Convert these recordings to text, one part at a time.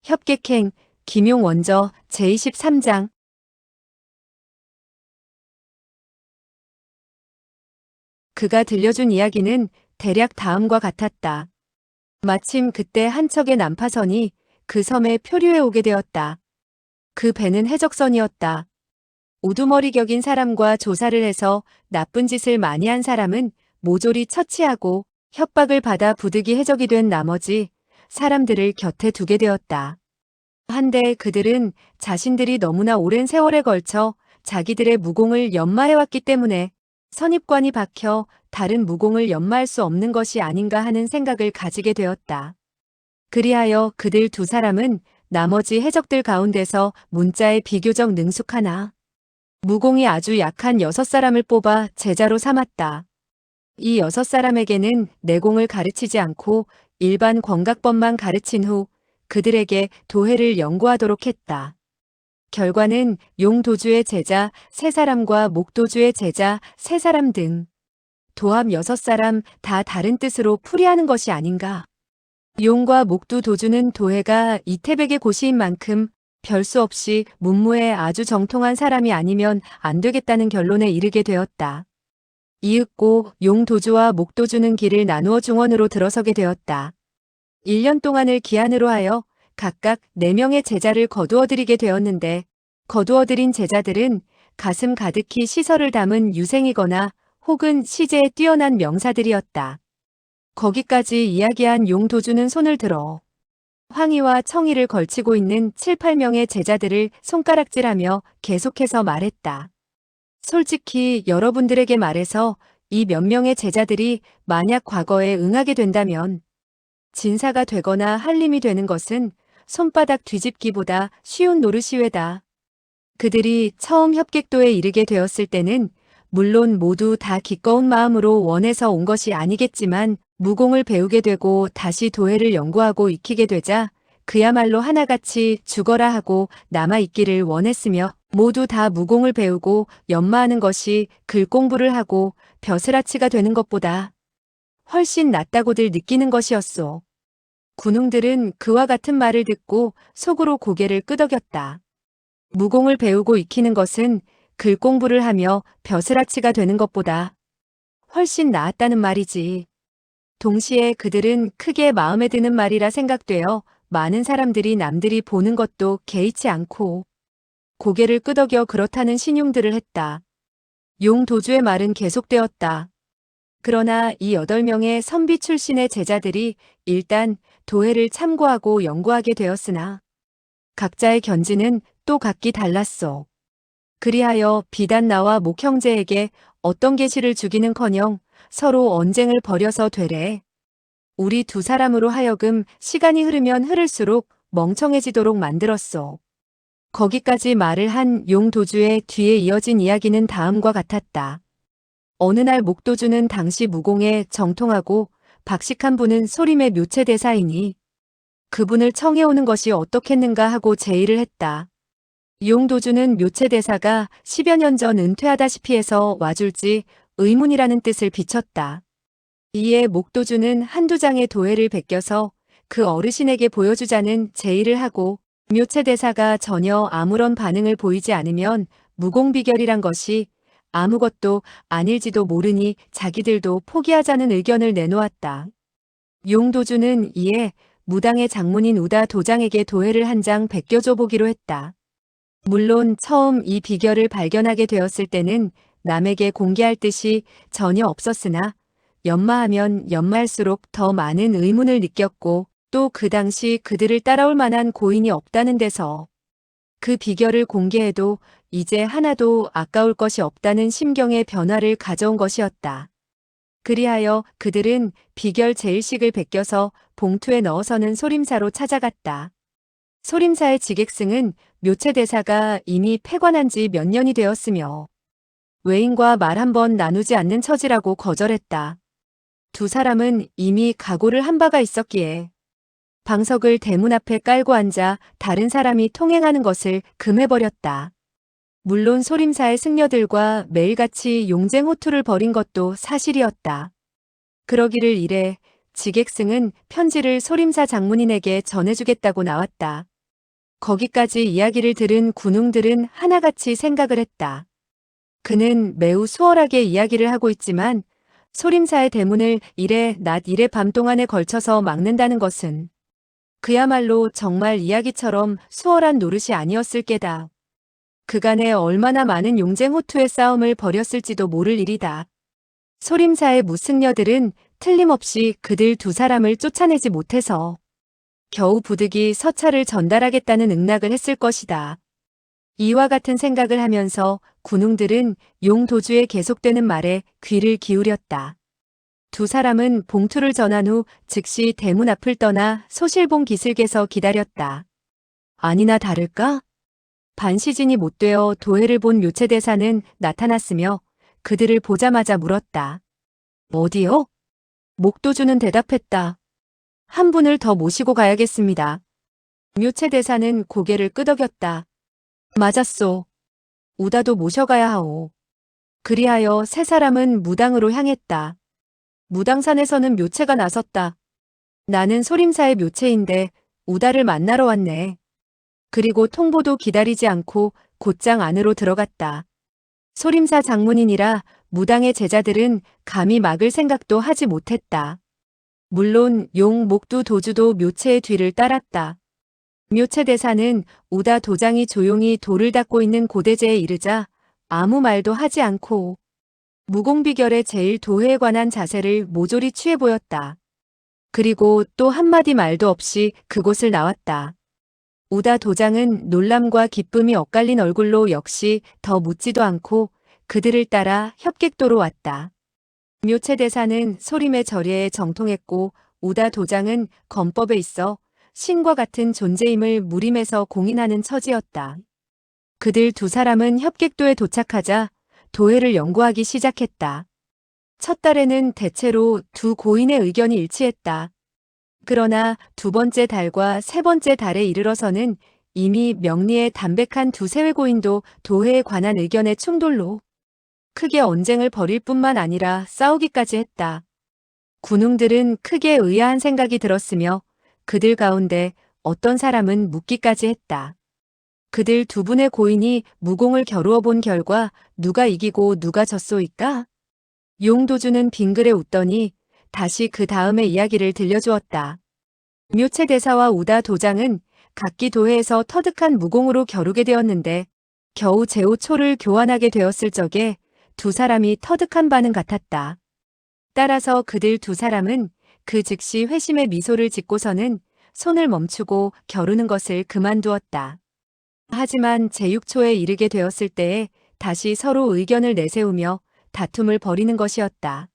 협객행, 김용 원저, 제23장. 그가 들려준 이야기는 대략 다음과 같았다. 마침 그때 한 척의 난파선이 그 섬에 표류해 오게 되었다. 그 배는 해적선이었다. 우두머리 격인 사람과 조사를 해서 나쁜 짓을 많이 한 사람은 모조리 처치하고 협박을 받아 부득이 해적이 된 나머지 사람들을 곁에 두게 되었다. 한데 그들은 자신들이 너무나 오랜 세월에 걸쳐 자기들의 무공을 연마해왔기 때문에 선입관이 박혀 다른 무공을 연마할 수 없는 것이 아닌가 하는 생각을 가지게 되었다. 그리하여 그들 두 사람은 나머지 해적들 가운데서 문자에 비교적 능숙하나 무공이 아주 약한 6사람을 뽑아 제자로 삼았다. 이 6사람에게는 내공을 가르치지 않고 일반 권각법만 가르친 후 그들에게 도해를 연구하도록 했다. 결과는 용도주의 제자 3사람과 목도주의 제자 3사람 등 도합 6사람 다 다른 뜻으로 풀이하는 것이 아닌가. 용과 목두 도주는 도해가 이태백의 고시인 만큼 별수 없이 문무에 아주 정통한 사람이 아니면 안 되겠다는 결론에 이르게 되었다. 이윽고 용도주와 목도주는 길을 나누어 중원으로 들어서게 되었다. 1년 동안을 기한으로 하여 각각 4명의 제자를 거두어들이게 되었는데 거두어들인 제자들은 가슴 가득히 시설을 담은 유생이거나 혹은 시제에 뛰어난 명사들이었다. 거기까지 이야기한 용도주는 손을 들어 황희와 청희를 걸치고 있는 7, 8명의 제자들을 손가락질하며 계속해서 말했다. 솔직히 여러분들에게 말해서 이 몇 명의 제자들이 만약 과거에 응하게 된다면 진사가 되거나 한림이 되는 것은 손바닥 뒤집기보다 쉬운 노릇이외다. 그들이 처음 협객도에 이르게 되었을 때는 물론 모두 다 기꺼운 마음으로 원해서 온 것이 아니겠지만 무공을 배우게 되고 다시 도해를 연구하고 익히게 되자 그야말로 하나같이 죽어라 하고 남아있기를 원했으며 모두 다 무공을 배우고 연마하는 것이 글 공부를 하고 벼슬아치가 되는 것보다 훨씬 낫다고들 느끼는 것이었소. 군웅들은 그와 같은 말을 듣고 속으로 고개를 끄덕였다. 무공을 배우고 익히는 것은 글 공부를 하며 벼슬아치가 되는 것보다 훨씬 나았다는 말이지. 동시에 그들은 크게 마음에 드는 말이라 생각되어 많은 사람들이 남들이 보는 것도 개의치 않고 고개를 끄덕여 그렇다는 신용들을 했다. 용도주의 말은 계속되었다. 그러나 이 8명의 선비 출신의 제자들이 일단 도해를 참고하고 연구하게 되었으나 각자의 견지는 또 각기 달랐소. 그리하여 비단 나와 목형제에게 어떤 계시를 주기는커녕 서로 언쟁을 벌여서 되래. 우리 두 사람으로 하여금 시간이 흐르면 흐를수록 멍청해지도록 만들었소. 거기까지 말을 한 용도주의 뒤에 이어진 이야기는 다음과 같았다. 어느 날 목도주는 당시 무공에 정통하고 박식한 분은 소림의 묘체대사이니 그분을 청해오는 것이 어떻겠는가 하고 제의를 했다. 용도주는 묘체대사가 10여 년 전 은퇴하다시피 해서 와줄지 의문이라는 뜻을 비췄다. 이에 목도주는 한두 장의 도해를 베껴서 그 어르신에게 보여주자는 제의를 하고 묘체대사가 전혀 아무런 반응을 보이지 않으면 무공비결이란 것이 아무것도 아닐지도 모르니 자기들도 포기하자는 의견을 내놓았다. 용도주는 이에 무당의 장문인 우다 도장에게 도해를 한 장 베껴줘 보기로 했다. 물론 처음 이 비결을 발견하게 되었을 때는 남에게 공개할 뜻이 전혀 없었으나 연마하면 연마할수록 더 많은 의문을 느꼈고 또 그 당시 그들을 따라올 만한 고인이 없다는 데서 그 비결을 공개해도 이제 하나도 아까울 것이 없다는 심경의 변화를 가져온 것이었다. 그리하여 그들은 비결 제일식을 베껴서 봉투에 넣어서는 소림사로 찾아갔다. 소림사의 지객승은 묘체대사가 이미 폐관한 지 몇 년이 되었으며 외인과 말 한 번 나누지 않는 처지라고 거절했다. 두 사람은 이미 각오를 한 바가 있었기에 방석을 대문 앞에 깔고 앉아 다른 사람이 통행하는 것을 금해버렸다. 물론 소림사의 승려들과 매일같이 용쟁호투를 벌인 것도 사실이었다. 그러기를 이래 지객승은 편지를 소림사 장문인에게 전해주겠다고 나왔다. 거기까지 이야기를 들은 군웅들은 하나같이 생각을 했다. 그는 매우 수월하게 이야기를 하고 있지만 소림사의 대문을 이래 낮 이래 밤 동안에 걸쳐서 막는다는 것은 그야말로 정말 이야기처럼 수월한 노릇이 아니었을 게다. 그간에 얼마나 많은 용쟁호투의 싸움을 벌였을지도 모를 일이다. 소림사의 무승려들은 틀림없이 그들 두 사람을 쫓아내지 못해서 겨우 부득이 서찰을 전달하겠다는 응낙을 했을 것이다. 이와 같은 생각을 하면서 군웅들은 용도주의 계속되는 말에 귀를 기울였다. 두 사람은 봉투를 전한 후 즉시 대문 앞을 떠나 소실봉 기슭에서 기다렸다. 아니나 다를까? 반시진이 못되어 도해를 본 묘체대사는 나타났으며 그들을 보자마자 물었다. 어디요? 목도주는 대답했다. 한 분을 더 모시고 가야겠습니다. 묘체대사는 고개를 끄덕였다. 맞았소. 우다도 모셔가야 하오. 그리하여 세 사람은 무당으로 향했다. 무당산에서는 묘체가 나섰다. 나는 소림사의 묘체인데 우다를 만나러 왔네. 그리고 통보도 기다리지 않고 곧장 안으로 들어갔다. 소림사 장문이니라 무당의 제자들은 감히 막을 생각도 하지 못했다. 물론 용 목두 도주도 묘체의 뒤를 따랐다. 묘체 대사는 우다 도장이 조용히 돌을 닦고 있는 고대제에 이르자 아무 말도 하지 않고 무공비결의 제일 도해에 관한 자세를 모조리 취해 보였다. 그리고 또 한마디 말도 없이 그곳을 나왔다. 우다 도장은 놀람과 기쁨이 엇갈린 얼굴로 역시 더 묻지도 않고 그들을 따라 협객도로 왔다. 묘체 대사는 소림의 절예에 정통했고 우다 도장은 검법에 있어 신과 같은 존재임을 무림에서 공인하는 처지였다. 그들 두 사람은 협객도에 도착하자 도해를 연구하기 시작했다. 첫 달에는 대체로 두 고인의 의견이 일치했다. 그러나 두 번째 달과 세 번째 달에 이르러서는 이미 명리에 담백한 두세 회고인도 도해에 관한 의견의 충돌로 크게 언쟁을 벌일 뿐만 아니라 싸우기까지 했다. 군웅들은 크게 의아한 생각이 들었으며 그들 가운데 어떤 사람은 묻기까지 했다. 그들 두 분의 고인이 무공을 겨루어 본 결과 누가 이기고 누가 졌소이까? 용도주는 빙그레 웃더니 다시 그 다음의 이야기를 들려주었다. 묘체 대사와 우다 도장은 각기 도해에서 터득한 무공으로 겨루게 되었는데 겨우 제호초를 교환하게 되었을 적에 두 사람이 터득한 바는 같았다. 따라서 그들 두 사람은 그 즉시 회심의 미소를 짓고서는 손을 멈추고 겨루는 것을 그만두었다. 하지만 제6초에 이르게 되었을 때에 다시 서로 의견을 내세우며 다툼을 벌이는 것이었다.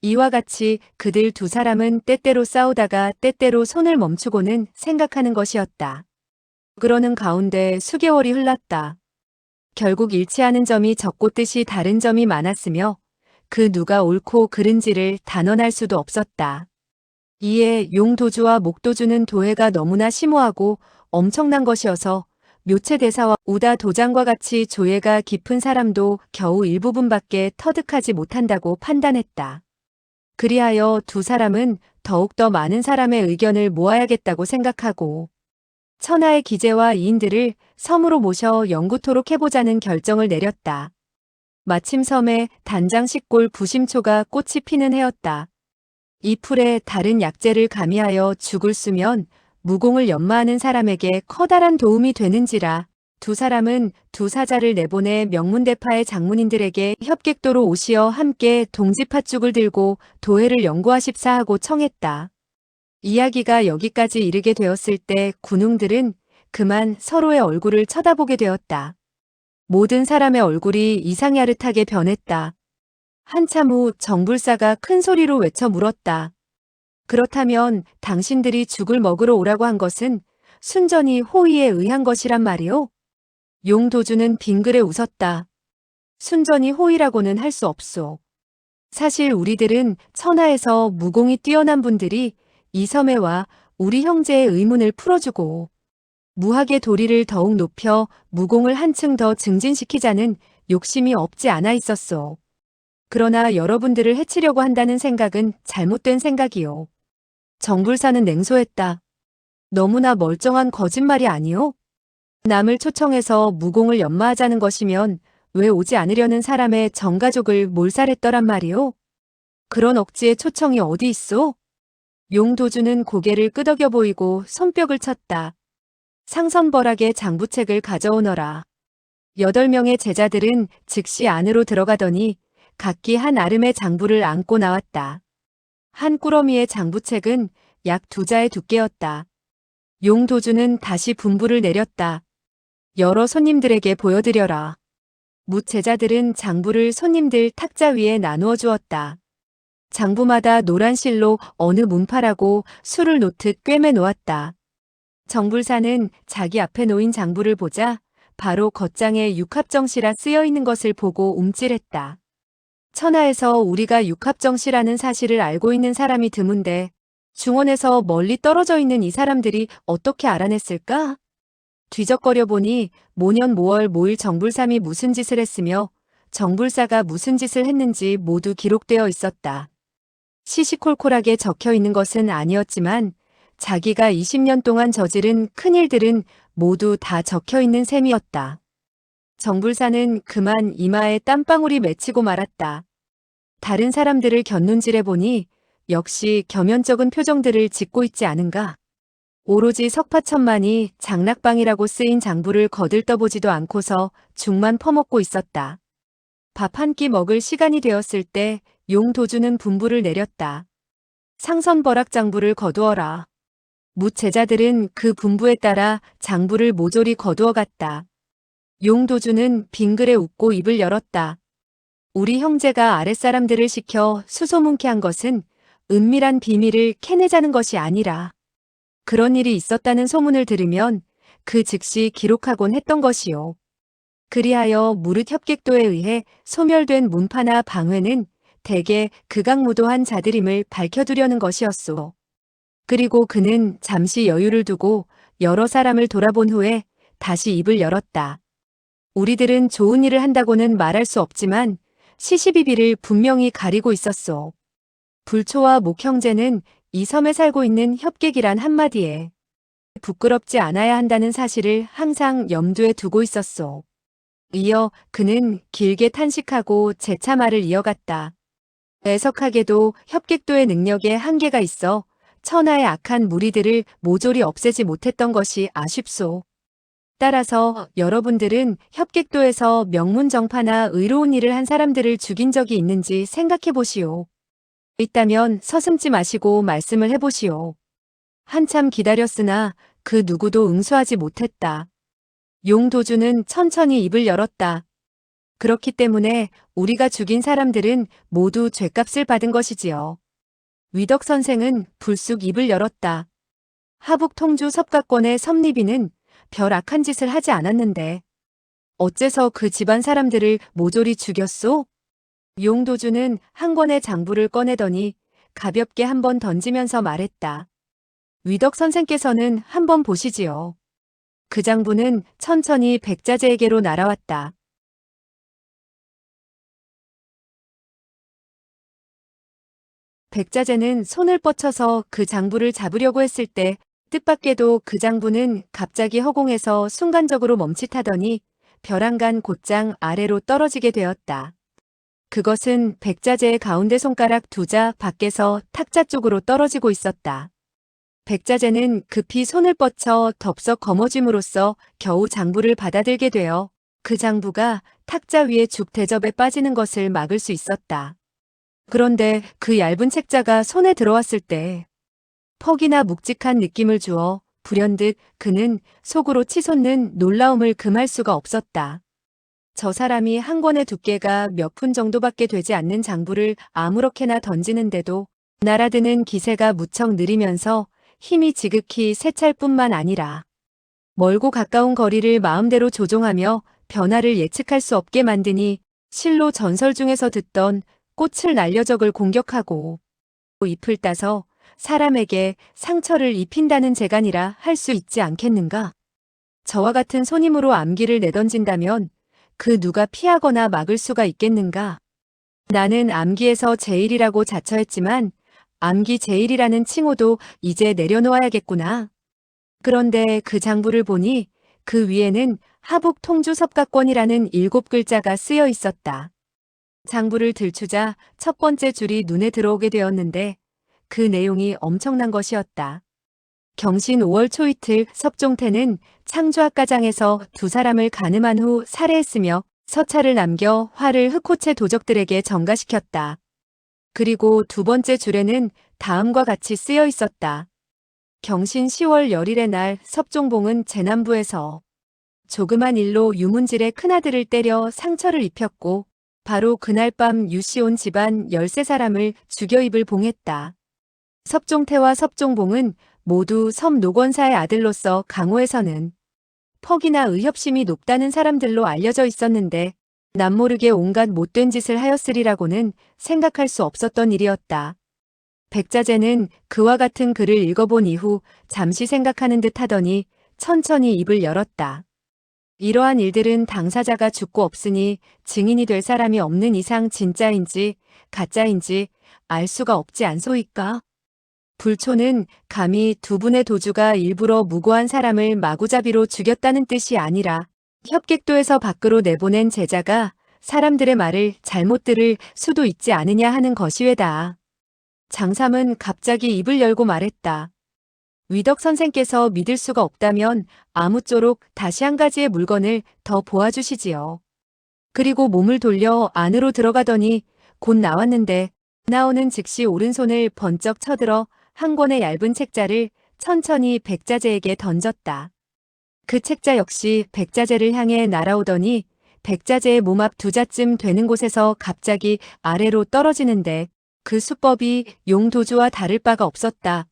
이와 같이 그들 두 사람은 때때로 싸우다가 때때로 손을 멈추고는 생각하는 것이었다. 그러는 가운데 수개월이 흘렀다. 결국 일치하는 점이 적곳듯이 다른 점이 많았으며 그 누가 옳고 그른지를 단언할 수도 없었다. 이에 용도주와 목도주는 도해가 너무나 심오하고 엄청난 것이어서 묘체 대사와 우다 도장과 같이 조예가 깊은 사람도 겨우 일부분밖에 터득하지 못한다고 판단했다. 그리하여 두 사람은 더욱더 많은 사람의 의견을 모아야겠다고 생각하고 천하의 기재와 이인들을 섬으로 모셔 연구토록 해보자는 결정을 내렸다. 마침 섬에 단장식골 부심초가 꽃이 피는 해였다. 이 풀에 다른 약재를 가미하여 죽을 쓰면 무공을 연마하는 사람에게 커다란 도움이 되는지라 두 사람은 두 사자를 내보내 명문대파의 장문인들에게 협객도로 오시어 함께 동지팥죽을 들고 도해를 연구하십사 하고 청했다. 이야기가 여기까지 이르게 되었을 때 군웅들은 그만 서로의 얼굴을 쳐다보게 되었다. 모든 사람의 얼굴이 이상야릇하게 변했다. 한참 후 정불사가 큰 소리로 외쳐 물었다. 그렇다면 당신들이 죽을 먹으러 오라고 한 것은 순전히 호의에 의한 것이란 말이오? 용도주는 빙그레 웃었다. 순전히 호의라고는 할 수 없소. 사실 우리들은 천하에서 무공이 뛰어난 분들이 이 섬에 와 우리 형제의 의문을 풀어주고 무학의 도리를 더욱 높여 무공을 한층 더 증진시키자는 욕심이 없지 않아 있었소. 그러나 여러분들을 해치려고 한다는 생각은 잘못된 생각이요. 정불사는 냉소했다. 너무나 멀쩡한 거짓말이 아니오? 남을 초청해서 무공을 연마하자는 것이면 왜 오지 않으려는 사람의 전가족을 몰살했더란 말이오? 그런 억지의 초청이 어디 있어? 용도주는 고개를 끄덕여 보이고 손뼉을 쳤다. 상선벌하게 장부책을 가져오너라. 8명의 제자들은 즉시 안으로 들어가더니 각기 한 아름의 장부를 안고 나왔다. 한 꾸러미의 장부책은 약 2자의 두께였다. 용도주는 다시 분부를 내렸다. 여러 손님들에게 보여드려라. 무 제자들은 장부를 손님들 탁자 위에 나누어 주었다. 장부마다 노란 실로 어느 문파라고 술을 놓듯 꿰매 놓았다. 정불사는 자기 앞에 놓인 장부를 보자 바로 겉장에 육합정시라 쓰여 있는 것을 보고 움찔했다. 천하에서 우리가 육합정시라는 사실을 알고 있는 사람이 드문데 중원에서 멀리 떨어져 있는 이 사람들이 어떻게 알아냈을까? 뒤적거려 보니 모년 모월 모일 정불삼이 무슨 짓을 했으며 정불사가 무슨 짓을 했는지 모두 기록되어 있었다. 시시콜콜하게 적혀 있는 것은 아니었지만 자기가 20년 동안 저지른 큰일들은 모두 다 적혀 있는 셈이었다. 정불사는 그만 이마에 땀방울이 맺히고 말았다. 다른 사람들을 곁눈질해 보니 역시 겸연쩍은 표정들을 짓고 있지 않은가. 오로지 석파천만이 장락방이라고 쓰인 장부를 거들떠보지도 않고서 죽만 퍼먹고 있었다. 밥 한 끼 먹을 시간이 되었을 때 용도주는 분부를 내렸다. 상선벌학 장부를 거두어라. 무 제자들은 그 분부에 따라 장부를 모조리 거두어 갔다. 용도주는 빙그레 웃고 입을 열었다. 우리 형제가 아랫사람들을 시켜 수소문케 한 것은 은밀한 비밀을 캐내자는 것이 아니라 그런 일이 있었다는 소문을 들으면 그 즉시 기록하곤 했던 것이요. 그리하여 무릇 협객도에 의해 소멸된 문파나 방회는 대개 극악무도한 자들임을 밝혀두려는 것이었소. 그리고 그는 잠시 여유를 두고 여러 사람을 돌아본 후에 다시 입을 열었다. 우리들은 좋은 일을 한다고는 말할 수 없지만 시시비비를 분명히 가리고 있었소. 불초와 목형제는 이 섬에 살고 있는 협객이란 한마디에 부끄럽지 않아야 한다는 사실을 항상 염두에 두고 있었소. 이어 그는 길게 탄식하고 재차 말을 이어갔다. 애석하게도 협객도의 능력에 한계가 있어 천하의 악한 무리들을 모조리 없애지 못했던 것이 아쉽소. 따라서 여러분들은 협객도에서 명문정파나 의로운 일을 한 사람들을 죽인 적이 있는지 생각해 보시오. 있다면 서슴지 마시고 말씀을 해보시오. 한참 기다렸으나 그 누구도 응수하지 못했다. 용도주는 천천히 입을 열었다. 그렇기 때문에 우리가 죽인 사람들은 모두 죗값을 받은 것이지요. 위덕 선생은 불쑥 입을 열었다. 하북 통주 섭가권의 섭리비는 별 악한 짓을 하지 않았는데 어째서 그 집안 사람들을 모조리 죽였소? 용도주는 한 권의 장부를 꺼내더니 가볍게 한번 던지면서 말했다. 위덕 선생께서는 한번 보시지요. 그 장부는 천천히 백자재에게로 날아왔다. 백자재는 손을 뻗쳐서 그 장부를 잡으려고 했을 때 뜻밖에도 그 장부는 갑자기 허공에서 순간적으로 멈칫하더니 벼랑간 곧장 아래로 떨어지게 되었다. 그것은 백자재의 가운데 손가락 2자 밖에서 탁자 쪽으로 떨어지고 있었다. 백자재는 급히 손을 뻗쳐 덥석 거머쥰으로써 겨우 장부를 받아들게 되어 그 장부가 탁자 위에 죽 대접에 빠지는 것을 막을 수 있었다. 그런데 그 얇은 책자가 손에 들어왔을 때 퍽이나 묵직한 느낌을 주어 불현듯 그는 속으로 치솟는 놀라움을 금할 수가 없었다. 저 사람이 한 권의 두께가 몇 푼 정도밖에 되지 않는 장부를 아무렇게나 던지는데도 날아드는 기세가 무척 느리면서 힘이 지극히 세찰 뿐만 아니라 멀고 가까운 거리를 마음대로 조종하며 변화를 예측할 수 없게 만드니 실로 전설 중에서 듣던 꽃을 날려 적을 공격하고 잎을 따서 사람에게 상처를 입힌다는 재간이라 할 수 있지 않겠는가? 저와 같은 손님으로 암기를 내던진다면 그 누가 피하거나 막을 수가 있겠는가? 나는 암기에서 제일이라고 자처했지만 암기 제일이라는 칭호도 이제 내려놓아야겠구나. 그런데 그 장부를 보니 그 위에는 하북 통주 섭가권이라는 7글자가 쓰여 있었다. 장부를 들추자 첫 번째 줄이 눈에 들어오게 되었는데 그 내용이 엄청난 것이었다. 경신 5월 초이틀 섭종태는 창주학가장에서 2사람을 간음한 후 살해했으며 서찰을 남겨 화를 흑호체 도적들에게 전가시켰다. 그리고 두 번째 줄에는 다음과 같이 쓰여 있었다. 경신 10월 열일의 날 섭종봉은 제남부에서 조그만 일로 유문질의 큰아들을 때려 상처를 입혔고 바로 그날 밤 유씨 온 집안 13사람을 죽여 입을 봉했다. 섭종태와 섭종봉은 모두 섭노권사의 아들로서 강호에서는 퍽이나 의협심이 높다는 사람들로 알려져 있었는데 남모르게 온갖 못된 짓을 하였으리라고는 생각할 수 없었던 일이었다. 백자재는 그와 같은 글을 읽어본 이후 잠시 생각하는 듯 하더니 천천히 입을 열었다. 이러한 일들은 당사자가 죽고 없으니 증인이 될 사람이 없는 이상 진짜인지 가짜인지 알 수가 없지 않소이까? 불초는 감히 두 분의 도주가 일부러 무고한 사람을 마구잡이로 죽였다는 뜻이 아니라 협객도에서 밖으로 내보낸 제자가 사람들의 말을 잘못 들을 수도 있지 않으냐 하는 것이외다. 장삼은 갑자기 입을 열고 말했다. 위덕 선생께서 믿을 수가 없다면 아무쪼록 다시 한 가지의 물건을 더 보아주시지요. 그리고 몸을 돌려 안으로 들어가더니 곧 나왔는데 나오는 즉시 오른손을 번쩍 쳐들어 한 권의 얇은 책자를 천천히 백자재에게 던졌다. 그 책자 역시 백자재를 향해 날아오더니 백자재의 몸 앞 2자쯤 되는 곳에서 갑자기 아래로 떨어지는데 그 수법이 용도주와 다를 바가 없었다.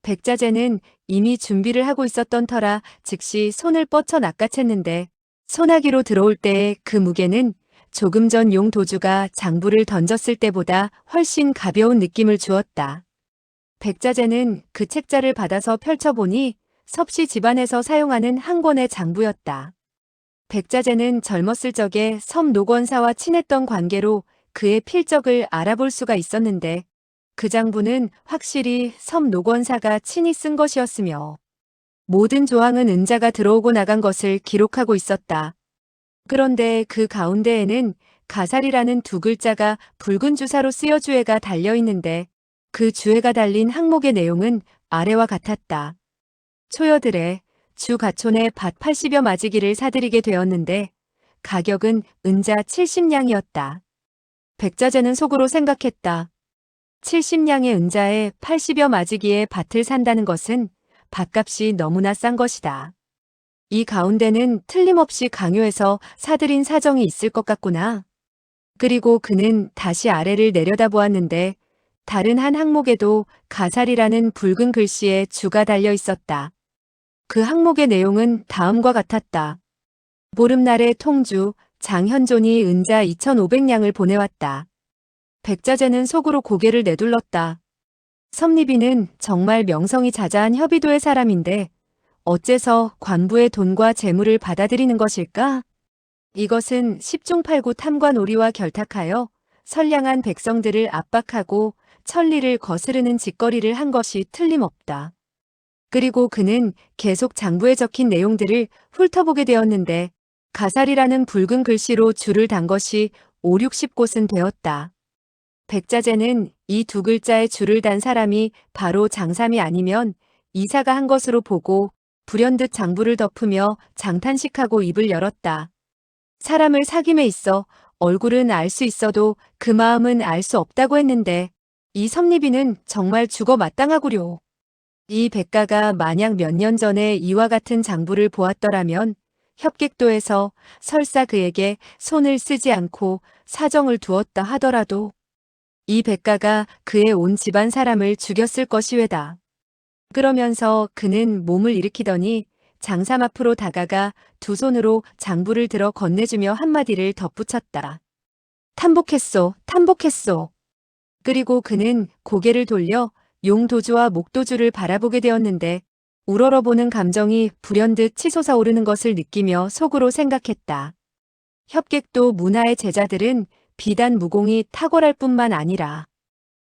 백자재는 이미 준비를 하고 있었던 터라 즉시 손을 뻗쳐 낚아챘는데 소나기로 들어올 때의 그 무게는 조금 전 용도주가 장부를 던졌을 때보다 훨씬 가벼운 느낌을 주었다. 백자재는 그 책자를 받아서 펼쳐보니 섭씨 집안에서 사용하는 한 권의 장부였다. 백자재는 젊었을 적에 섭노권사와 친했던 관계로 그의 필적을 알아볼 수가 있었는데 그 장부는 확실히 섭노권사가 친히 쓴 것이었으며 모든 조항은 은자가 들어오고 나간 것을 기록하고 있었다. 그런데 그 가운데에는 가살이라는 2글자가 붉은 주사로 쓰여 주애가 달려있는데 그 주애가 달린 항목의 내용은 아래와 같았다. 초여들의 주 가촌에 밭 80여 마지기를 사들이게 되었는데 가격은 은자 70냥이었다. 백자재는 속으로 생각했다. 70냥의 은자에 80여 마지기의 밭을 산다는 것은 밭값이 너무나 싼 것이다. 이 가운데는 틀림없이 강요해서 사들인 사정이 있을 것 같구나. 그리고 그는 다시 아래를 내려다보았는데 다른 한 항목에도 가살이라는 붉은 글씨에 주가 달려 있었다. 그 항목의 내용은 다음과 같았다. 보름날에 통주, 장현존이 은자 2,500냥을 보내왔다. 백자재는 속으로 고개를 내둘렀다. 섭리비는 정말 명성이 자자한 협의도의 사람인데 어째서 관부의 돈과 재물을 받아들이는 것일까? 이것은 10중 8구 탐관 오리와 결탁하여 선량한 백성들을 압박하고 천리를 거스르는 짓거리를 한 것이 틀림없다. 그리고 그는 계속 장부에 적힌 내용들을 훑어보게 되었는데 가살이라는 붉은 글씨로 줄을 단 것이 5, 60곳은 되었다. 백자재는 이 2글자의 줄을 단 사람이 바로 장삼이 아니면 이사가 한 것으로 보고 불현듯 장부를 덮으며 장탄식하고 입을 열었다. 사람을 사귐에 있어 얼굴은 알 수 있어도 그 마음은 알 수 없다고 했는데 이 섭리비는 정말 죽어 마땅하구려. 이 백가가 만약 몇 년 전에 이와 같은 장부를 보았더라면 협객도에서 설사 그에게 손을 쓰지 않고 사정을 두었다 하더라도 이 백가가 그의 온 집안 사람을 죽였을 것이외다. 그러면서 그는 몸을 일으키더니 장삼 앞으로 다가가 2 손으로 장부를 들어 건네주며 한마디를 덧붙였다. 탐복했소, 탐복했소. 그리고 그는 고개를 돌려 용도주와 목도주를 바라보게 되었는데 우러러보는 감정이 불현듯 치솟아 오르는 것을 느끼며 속으로 생각했다. 협객도 문화의 제자들은 비단 무공이 탁월할 뿐만 아니라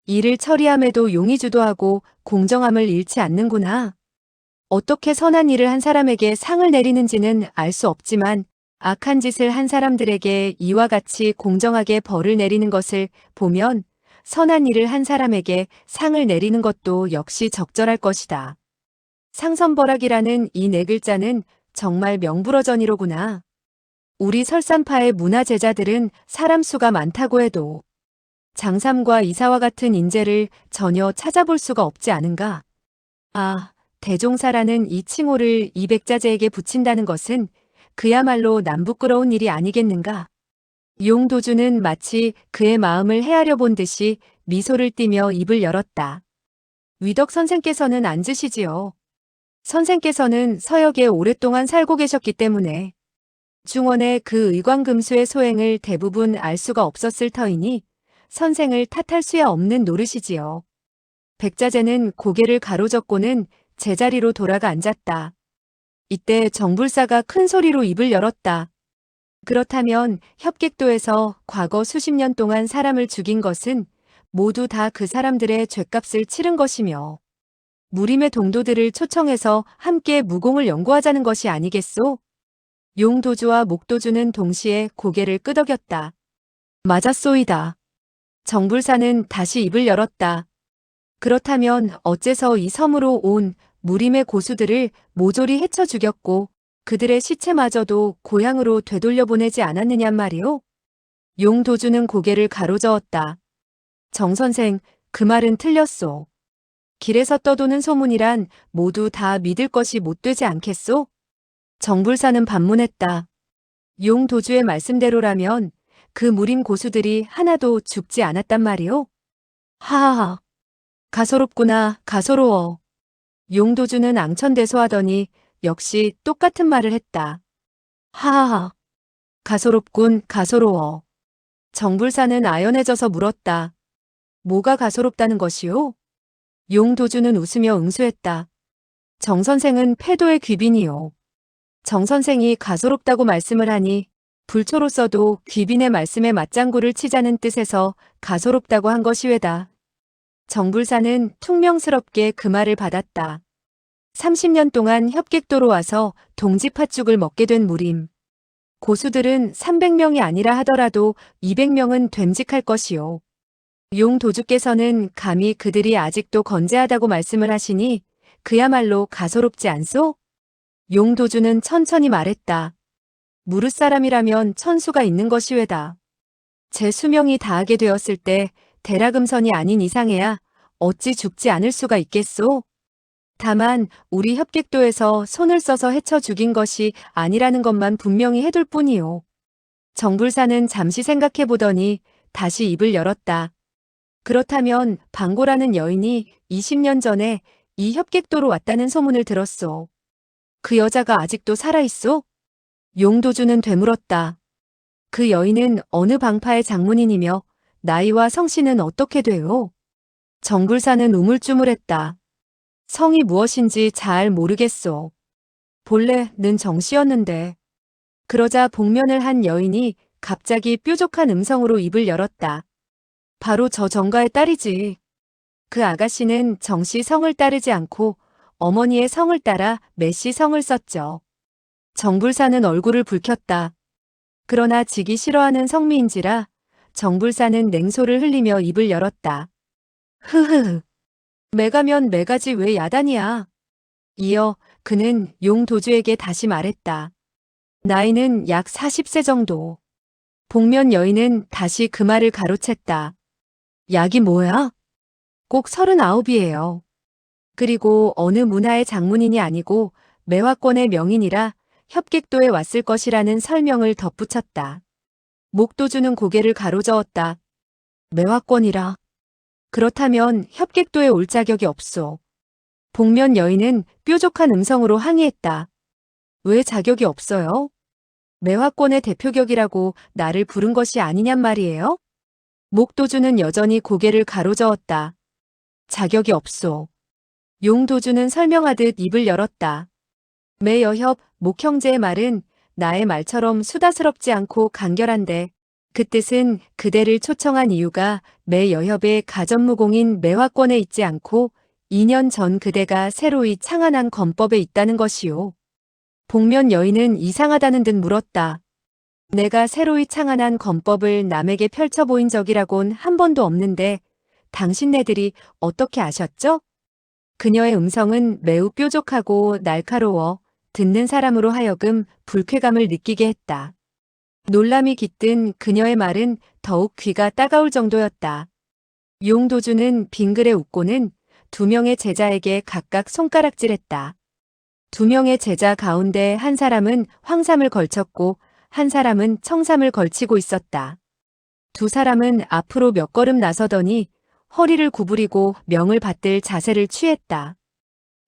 일을 처리함에도 용의주도하고 공정함을 잃지 않는구나. 어떻게 선한 일을 한 사람에게 상을 내리는지는 알 수 없지만 악한 짓을 한 사람들에게 이와 같이 공정하게 벌을 내리는 것을 보면 선한 일을 한 사람에게 상을 내리는 것도 역시 적절할 것이다. 상선벌악이라는 이 네 글자는 정말 명불허전이로구나. 우리 설산파의 문화 제자들은 사람 수가 많다고 해도 장삼과 이사와 같은 인재를 전혀 찾아볼 수가 없지 않은가? 아, 대종사라는 이 칭호를 이백자재에게 붙인다는 것은 그야말로 남부끄러운 일이 아니겠는가? 용도주는 마치 그의 마음을 헤아려 본 듯이 미소를 띠며 입을 열었다. 위덕 선생께서는 앉으시지요. 선생께서는 서역에 오랫동안 살고 계셨기 때문에 중원의 그 의광금수의 소행을 대부분 알 수가 없었을 터이니 선생을 탓할 수야 없는 노릇이지요. 백자재는 고개를 가로젓고는 제자리로 돌아가 앉았다. 이때 정불사가 큰 소리로 입을 열었다. 그렇다면 협객도에서 과거 수십 년 동안 사람을 죽인 것은 모두 다 그 사람들의 죗값을 치른 것이며 무림의 동도들을 초청해서 함께 무공을 연구하자는 것이 아니겠소? 용도주와 목도주는 동시에 고개를 끄덕였다. 맞았소이다. 정불사는 다시 입을 열었다. 그렇다면 어째서 이 섬으로 온 무림의 고수들을 모조리 해쳐 죽였고 그들의 시체마저도 고향으로 되돌려보내지 않았느냔 말이오? 용도주는 고개를 가로저었다. 정선생, 그 말은 틀렸소. 길에서 떠도는 소문이란 모두 다 믿을 것이 못 되지 않겠소? 정불사는 반문했다. 용도주의 말씀대로라면 그 무림 고수들이 하나도 죽지 않았단 말이오? 하하하. 가소롭구나, 가소로워. 용도주는 앙천대소하더니 역시 똑같은 말을 했다. 하하하. 가소롭군, 가소로워. 정불사는 아연해져서 물었다. 뭐가 가소롭다는 것이오? 용도주는 웃으며 응수했다. 정선생은 패도의 귀빈이요. 정선생이 가소롭다고 말씀을 하니 불초로서도 귀빈의 말씀에 맞장구를 치자는 뜻에서 가소롭다고 한 것이외다. 정불사는 퉁명스럽게 그 말을 받았다. 30년 동안 협객도로 와서 동지팥죽을 먹게 된 무림. 고수들은 300명이 아니라 하더라도 200명은 됨직할 것이요. 용도주께서는 감히 그들이 아직도 건재하다고 말씀을 하시니 그야말로 가소롭지 않소? 용도주는 천천히 말했다. 무릇 사람이라면 천수가 있는 것이외다. 제 수명이 다하게 되었을 때 대라금선이 아닌 이상해야 어찌 죽지 않을 수가 있겠소? 다만 우리 협객도에서 손을 써서 해쳐 죽인 것이 아니라는 것만 분명히 해둘 뿐이요. 정불사는 잠시 생각해보더니 다시 입을 열었다. 그렇다면 방고라는 여인이 20년 전에 이 협객도로 왔다는 소문을 들었소. 그 여자가 아직도 살아있소? 용도주는 되물었다. 그 여인은 어느 방파의 장문인이며 나이와 성씨는 어떻게 돼요? 정불사는 우물쭈물했다. 성이 무엇인지 잘 모르겠소. 본래는 정씨였는데. 그러자 복면을 한 여인이 갑자기 뾰족한 음성으로 입을 열었다. 바로 저 정가의 딸이지. 그 아가씨는 정씨 성을 따르지 않고 어머니의 성을 따라 매씨 성을 썼죠. 정불사는 얼굴을 붉혔다. 그러나 지기 싫어하는 성미인지라 정불사는 냉소를 흘리며 입을 열었다. 흐흐흐. 매가면 매가지 왜 야단이야. 이어 그는 용도주에게 다시 말했다. 나이는 약 40세 정도. 복면 여인은 다시 그 말을 가로챘다. 약이 뭐야? 꼭 39이에요. 그리고 어느 문화의 장문인이 아니고 매화권의 명인이라 협객도에 왔을 것이라는 설명을 덧붙였다. 목도주는 고개를 가로저었다. 매화권이라. 그렇다면 협객도에 올 자격이 없소. 복면 여인은 뾰족한 음성으로 항의했다. 왜 자격이 없어요? 매화권의 대표격이라고 나를 부른 것이 아니냔 말이에요? 목도주는 여전히 고개를 가로저었다. 자격이 없소. 용도주는 설명하듯 입을 열었다. 매여협, 목형제의 말은 나의 말처럼 수다스럽지 않고 간결한데 그 뜻은 그대를 초청한 이유가 매여협의 가전무공인 매화권에 있지 않고 2년 전 그대가 새로이 창안한 검법에 있다는 것이요. 복면 여인은 이상하다는 듯 물었다. 내가 새로이 창안한 검법을 남에게 펼쳐 보인 적이라곤 한 번도 없는데 당신네들이 어떻게 아셨죠? 그녀의 음성은 매우 뾰족하고 날카로워 듣는 사람으로 하여금 불쾌감을 느끼게 했다. 놀람이 깃든 그녀의 말은 더욱 귀가 따가울 정도였다. 용도주는 빙그레 웃고는 2명의 제자에게 각각 손가락질했다. 2명의 제자 가운데 한 사람은 황삼을 걸쳤고 한 사람은 청삼을 걸치고 있었다. 2사람은 앞으로 몇 걸음 나서더니 허리를 구부리고 명을 받들 자세를 취했다.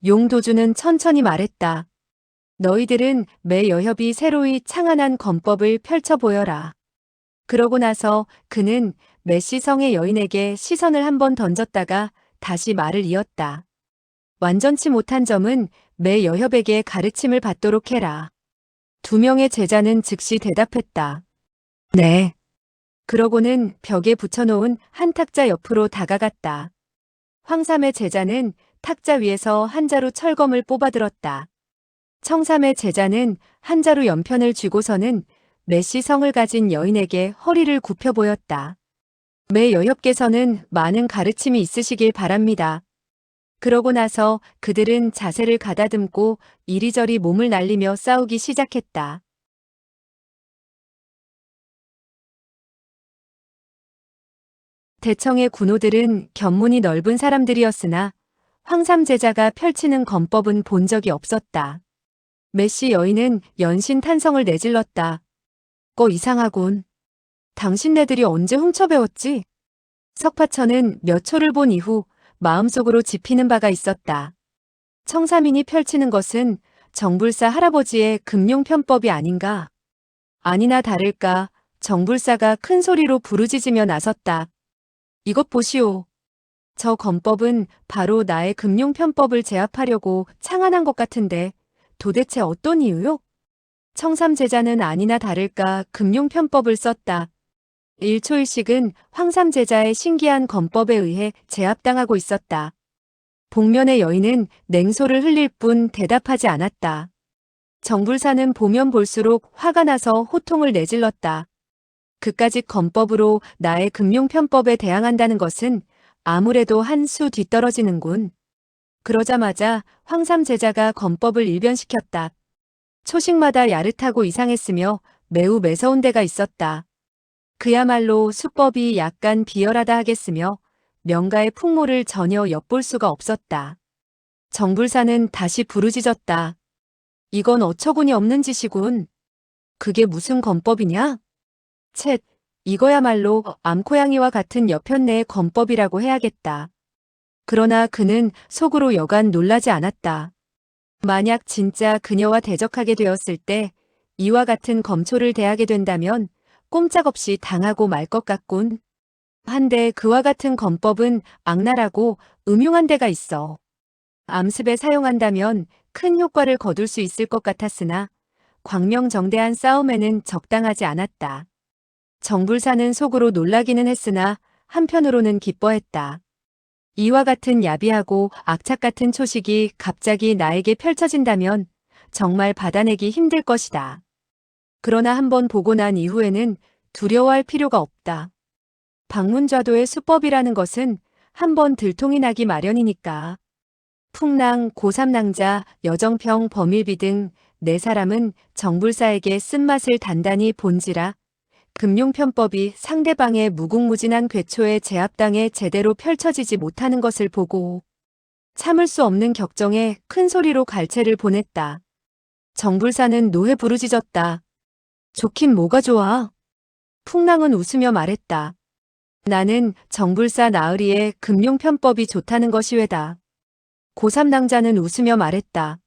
용도주는 천천히 말했다. 너희들은 매 여협이 새로이 창안한 검법을 펼쳐 보여라. 그러고 나서 그는 메시성의 여인에게 시선을 한번 던졌다가 다시 말을 이었다. 완전치 못한 점은 매 여협에게 가르침을 받도록 해라. 2명의 제자는 즉시 대답했다. 네. 그러고는 벽에 붙여놓은 한 탁자 옆으로 다가갔다. 황삼의 제자는 탁자 위에서 한 자루 철검을 뽑아들었다. 청삼의 제자는 한 자루 연편을 쥐고서는 메시성을 가진 여인에게 허리를 굽혀 보였다. 매 여협께서는 많은 가르침이 있으시길 바랍니다. 그러고 나서 그들은 자세를 가다듬고 이리저리 몸을 날리며 싸우기 시작했다. 대청의 군호들은 견문이 넓은 사람들이었으나 황삼 제자가 펼치는 검법은 본 적이 없었다. 메시 여인은 연신 탄성을 내질렀다. 이상하군. 당신네들이 언제 훔쳐배웠지? 석파천은 몇 초를 본 이후 마음속으로 짚히는 바가 있었다. 청삼인이 펼치는 것은 정불사 할아버지의 금룡편법이 아닌가. 아니나 다를까 정불사가 큰 소리로 부르짖으며 나섰다. 이것 보시오. 저 검법은 바로 나의 금룡편법을 제압하려고 창안한 것 같은데 도대체 어떤 이유요? 청삼 제자는 아니나 다를까 금룡편법을 썼다. 1초일씩은 황삼 제자의 신기한 검법에 의해 제압당하고 있었다. 복면의 여인은 냉소를 흘릴 뿐 대답하지 않았다. 정불사는 보면 볼수록 화가 나서 호통을 내질렀다. 그까짓 검법으로 나의 금룡편법에 대항한다는 것은 아무래도 한 수 뒤떨어지는군. 그러자마자 황삼 제자가 검법을 일변시켰다. 초식마다 야릇하고 이상했으며 매우 매서운 데가 있었다. 그야말로 수법이 약간 비열하다 하겠으며 명가의 풍모를 전혀 엿볼 수가 없었다. 정불사는 다시 부르짖었다. 이건 어처구니 없는 짓이군. 그게 무슨 검법이냐? 쳇, 이거야말로 암코양이와 같은 여편네의 검법이라고 해야겠다. 그러나 그는 속으로 여간 놀라지 않았다. 만약 진짜 그녀와 대적하게 되었을 때 이와 같은 검초를 대하게 된다면 꼼짝없이 당하고 말 것 같군. 한데 그와 같은 검법은 악랄하고 음흉한 데가 있어. 암습에 사용한다면 큰 효과를 거둘 수 있을 것 같았으나 광명정대한 싸움에는 적당하지 않았다. 정불사는 속으로 놀라기는 했으나 한편으로는 기뻐했다. 이와 같은 야비하고 악착 같은 초식이 갑자기 나에게 펼쳐진다면 정말 받아내기 힘들 것이다. 그러나 한번 보고 난 이후에는 두려워할 필요가 없다. 방문좌도의 수법이라는 것은 한번 들통이 나기 마련이니까. 풍랑, 고삼낭자, 여정평, 범일비 등 4사람은 정불사에게 쓴맛을 단단히 본지라 금룡편법이 상대방의 무궁무진한 괴초에 제압당해 제대로 펼쳐지지 못하는 것을 보고 참을 수 없는 격정에 큰 소리로 갈채를 보냈다. 정불사는 노해 부르짖었다. 좋긴 뭐가 좋아. 풍랑은 웃으며 말했다. 나는 정불사 나으리의 금룡편법이 좋다는 것이 왜다. 고삼낭자는 웃으며 말했다.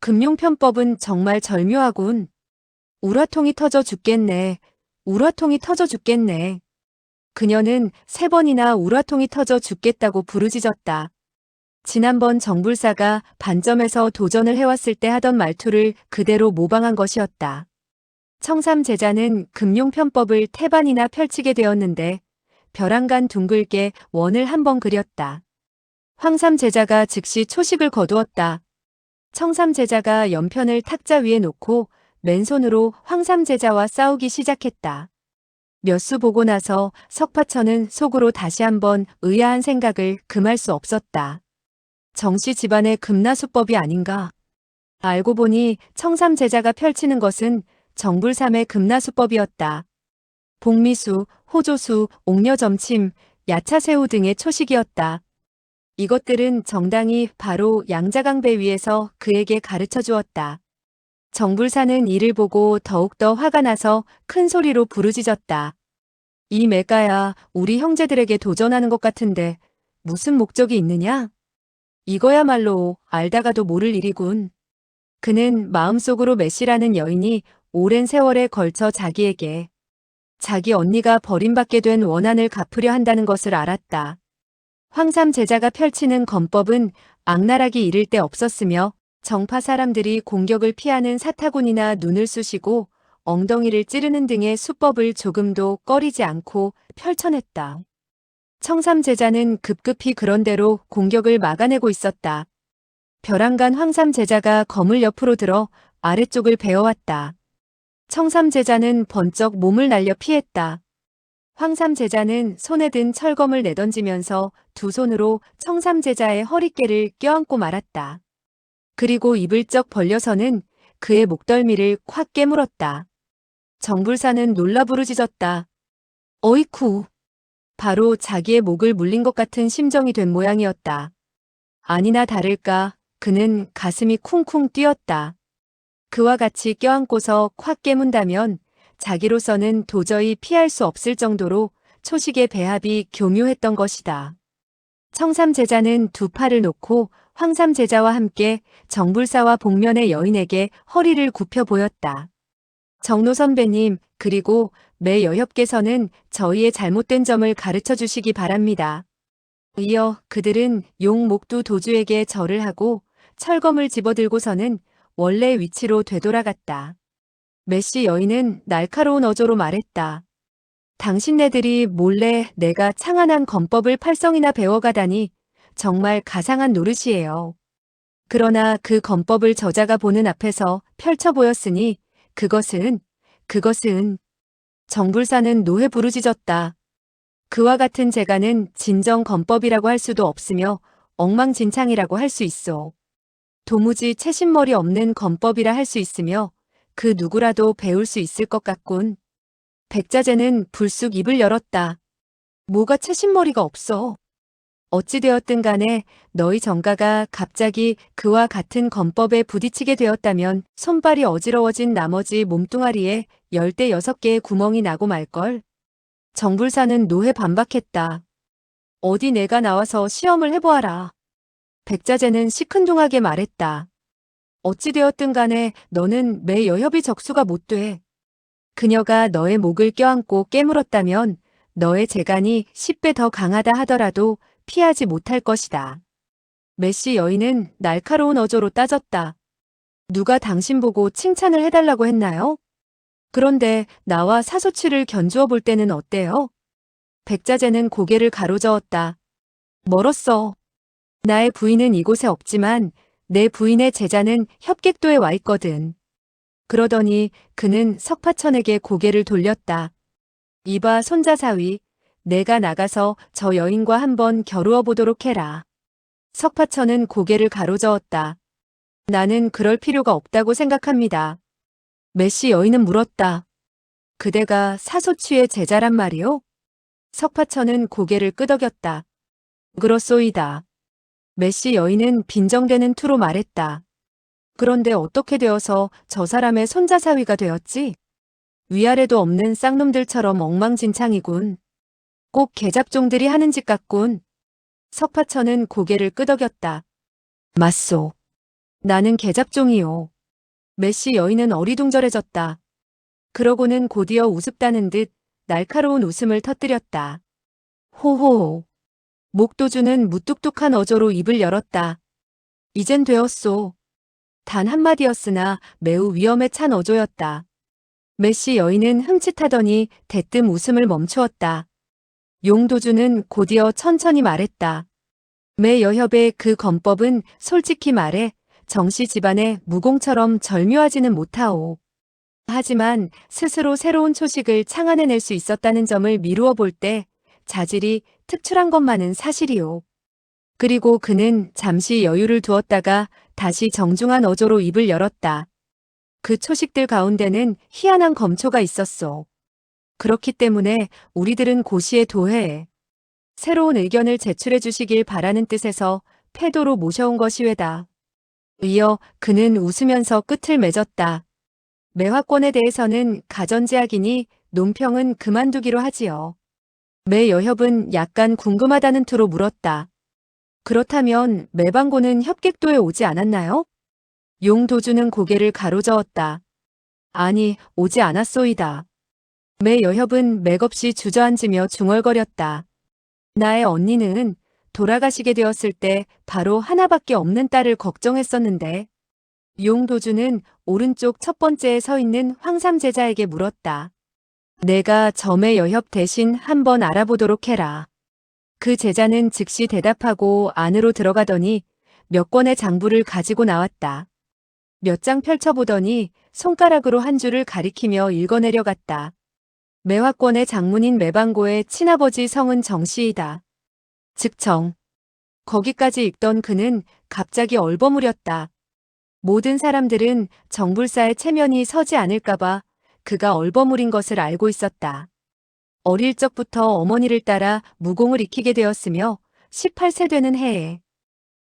금룡편법은 정말 절묘하군. 우라통이 터져 죽겠네. 우라통이 터져 죽겠네. 그녀는 3번이나 우라통이 터져 죽겠다고 부르짖었다. 지난번 정불사가 반점에서 도전을 해왔을 때 하던 말투를 그대로 모방한 것이었다. 청삼 제자는 금룡편법을 태반이나 펼치게 되었는데 벼랑간 둥글게 원을 한번 그렸다. 황삼 제자가 즉시 초식을 거두었다. 청삼 제자가 연편을 탁자 위에 놓고 맨손으로 황삼 제자와 싸우기 시작했다. 몇 수 보고 나서 석파천은 속으로 다시 한번 의아한 생각을 금할 수 없었다. 정씨 집안의 금나수법이 아닌가. 알고 보니 청삼 제자가 펼치는 것은 정불삼의 금나수법이었다. 복미수, 호조수, 옥녀점침, 야차새우 등의 초식이었다. 이것들은 정당히 바로 양자강배 위에서 그에게 가르쳐 주었다. 정불사는 이를 보고 더욱더 화가 나서 큰 소리로 부르짖었다. 이 매가야, 우리 형제들에게 도전하는 것 같은데 무슨 목적이 있느냐? 이거야말로 알다가도 모를 일이군. 그는 마음속으로 메시라는 여인이 오랜 세월에 걸쳐 자기에게 자기 언니가 버림받게 된 원한을 갚으려 한다는 것을 알았다. 황삼 제자가 펼치는 검법은 악랄하기 이를 데 없었으며 정파 사람들이 공격을 피하는 사타구니나 눈을 쑤시고 엉덩이를 찌르는 등의 수법을 조금도 꺼리지 않고 펼쳐냈다. 청삼 제자는 급급히 그런대로 공격을 막아내고 있었다. 벼랑간 황삼 제자가 검을 옆으로 들어 아래쪽을 베어왔다. 청삼 제자는 번쩍 몸을 날려 피했다. 황삼 제자는 손에 든 철검을 내던지면서 두 손으로 청삼 제자의 허리깨를 껴안고 말았다. 그리고 입을 쩍 벌려서는 그의 목덜미를 콱 깨물었다. 정불사는 놀라 부르짖었다. 어이쿠. 바로 자기의 목을 물린 것 같은 심정이 된 모양이었다. 아니나 다를까 그는 가슴이 쿵쿵 뛰었다. 그와 같이 껴안고서 콱 깨문다면 자기로서는 도저히 피할 수 없을 정도로 초식의 배합이 교묘했던 것이다. 청삼 제자는 두 팔을 놓고 황삼 제자와 함께 정불사와 복면의 여인에게 허리를 굽혀 보였다. 정로 선배님, 그리고 매 여협께서는 저희의 잘못된 점을 가르쳐 주시기 바랍니다. 이어 그들은 용 목두 도주에게 절을 하고 철검을 집어들고서는 원래 위치로 되돌아갔다. 메시 여인은 날카로운 어조로 말했다. 당신네들이 몰래 내가 창안한 검법을 8성이나 배워가다니 정말 가상한 노릇이에요. 그러나 그 검법을 저자가 보는 앞에서 펼쳐 보였으니 그것은 정불사는 노해 부르짖었다. 그와 같은 재간은 진정 검법이라고 할 수도 없으며 엉망진창이라고 할 수 있어. 도무지 채신머리 없는 검법이라 할 수 있으며 그 누구라도 배울 수 있을 것 같군. 백자재는 불쑥 입을 열었다. 뭐가 채신머리가 없어. 어찌되었든 간에 너희 정가가 갑자기 그와 같은 검법에 부딪히게 되었다면 손발이 어지러워진 나머지 몸뚱아리에 16개의 구멍이 나고 말걸. 정불사는 노해 반박했다. 어디 내가 나와서 시험을 해보아라. 백자재는 시큰둥하게 말했다. 어찌되었든 간에 너는 매 여협이 적수가 못 돼. 그녀가 너의 목을 껴안고 깨물었다면 너의 재간이 10배 더 강하다 하더라도 피하지 못할 것이다. 메시 여인은 날카로운 어조로 따졌다. 누가 당신 보고 칭찬을 해달라고 했나요? 그런데 나와 사소치를 견주어 볼 때는 어때요? 백자재는 고개를 가로저었다. 멀었어. 나의 부인은 이곳에 없지만 내 부인의 제자는 협객도에 와 있거든. 그러더니 그는 석파천에게 고개를 돌렸다. 이봐 손자사위, 내가 나가서 저 여인과 한번 겨루어 보도록 해라. 석파천은 고개를 가로저었다. 나는 그럴 필요가 없다고 생각합니다. 메시 여인은 물었다. 그대가 사소치의 제자란 말이오? 석파천은 고개를 끄덕였다. 그렇소이다. 메시 여인은 빈정대는 투로 말했다. 그런데 어떻게 되어서 저 사람의 손자사위가 되었지? 위아래도 없는 쌍놈들처럼 엉망진창이군. 꼭 계잡종들이 하는 짓 같군. 석파천은 고개를 끄덕였다. 맞소. 나는 계잡종이요. 메시 여인은 어리둥절해졌다. 그러고는 곧이어 우습다는 듯 날카로운 웃음을 터뜨렸다. 호호. 목도주는 무뚝뚝한 어조로 입을 열었다. 이젠 되었소. 단 한마디였으나 매우 위험에 찬 어조였다. 메시 여인은 흠칫하더니 대뜸 웃음을 멈추었다. 용도주는 곧이어 천천히 말했다. 매여협의 그 건법은 솔직히 말해 정씨 집안의 무공처럼 절묘하지는 못하오. 하지만 스스로 새로운 초식을 창안해낼 수 있었다는 점을 미루어 볼 때 자질이 특출한 것만은 사실이오. 그리고 그는 잠시 여유를 두었다가 다시 정중한 어조로 입을 열었다. 그 초식들 가운데는 희한한 검초가 있었소. 그렇기 때문에 우리들은 고시에 도해해 새로운 의견을 제출해 주시길 바라는 뜻에서 태도로 모셔온 것이외다. 이어 그는 웃으면서 끝을 맺었다. 매화권에 대해서는 가전제약이니 논평은 그만두기로 하지요. 매여협은 약간 궁금하다는 투로 물었다. 그렇다면 매방고는 협객도에 오지 않았나요? 용도주는 고개를 가로저었다. 아니, 오지 않았소이다. 매여협은 맥없이 주저앉으며 중얼거렸다. 나의 언니는 돌아가시게 되었을 때 바로 하나밖에 없는 딸을 걱정했었는데. 용도주는 오른쪽 첫 번째에 서 있는 황삼제자에게 물었다. 내가 점의 여협 대신 한번 알아보도록 해라. 그 제자는 즉시 대답하고 안으로 들어가더니 몇 권의 장부를 가지고 나왔다. 몇 장 펼쳐보더니 손가락으로 한 줄을 가리키며 읽어내려갔다. 매화권의 장문인 매방고의 친아버지 성은 정씨이다. 즉 정. 거기까지 읽던 그는 갑자기 얼버무렸다. 모든 사람들은 정불사의 체면이 서지 않을까봐 그가 얼버무린 것을 알고 있었다. 어릴 적부터 어머니를 따라 무공을 익히게 되었으며 18세 되는 해에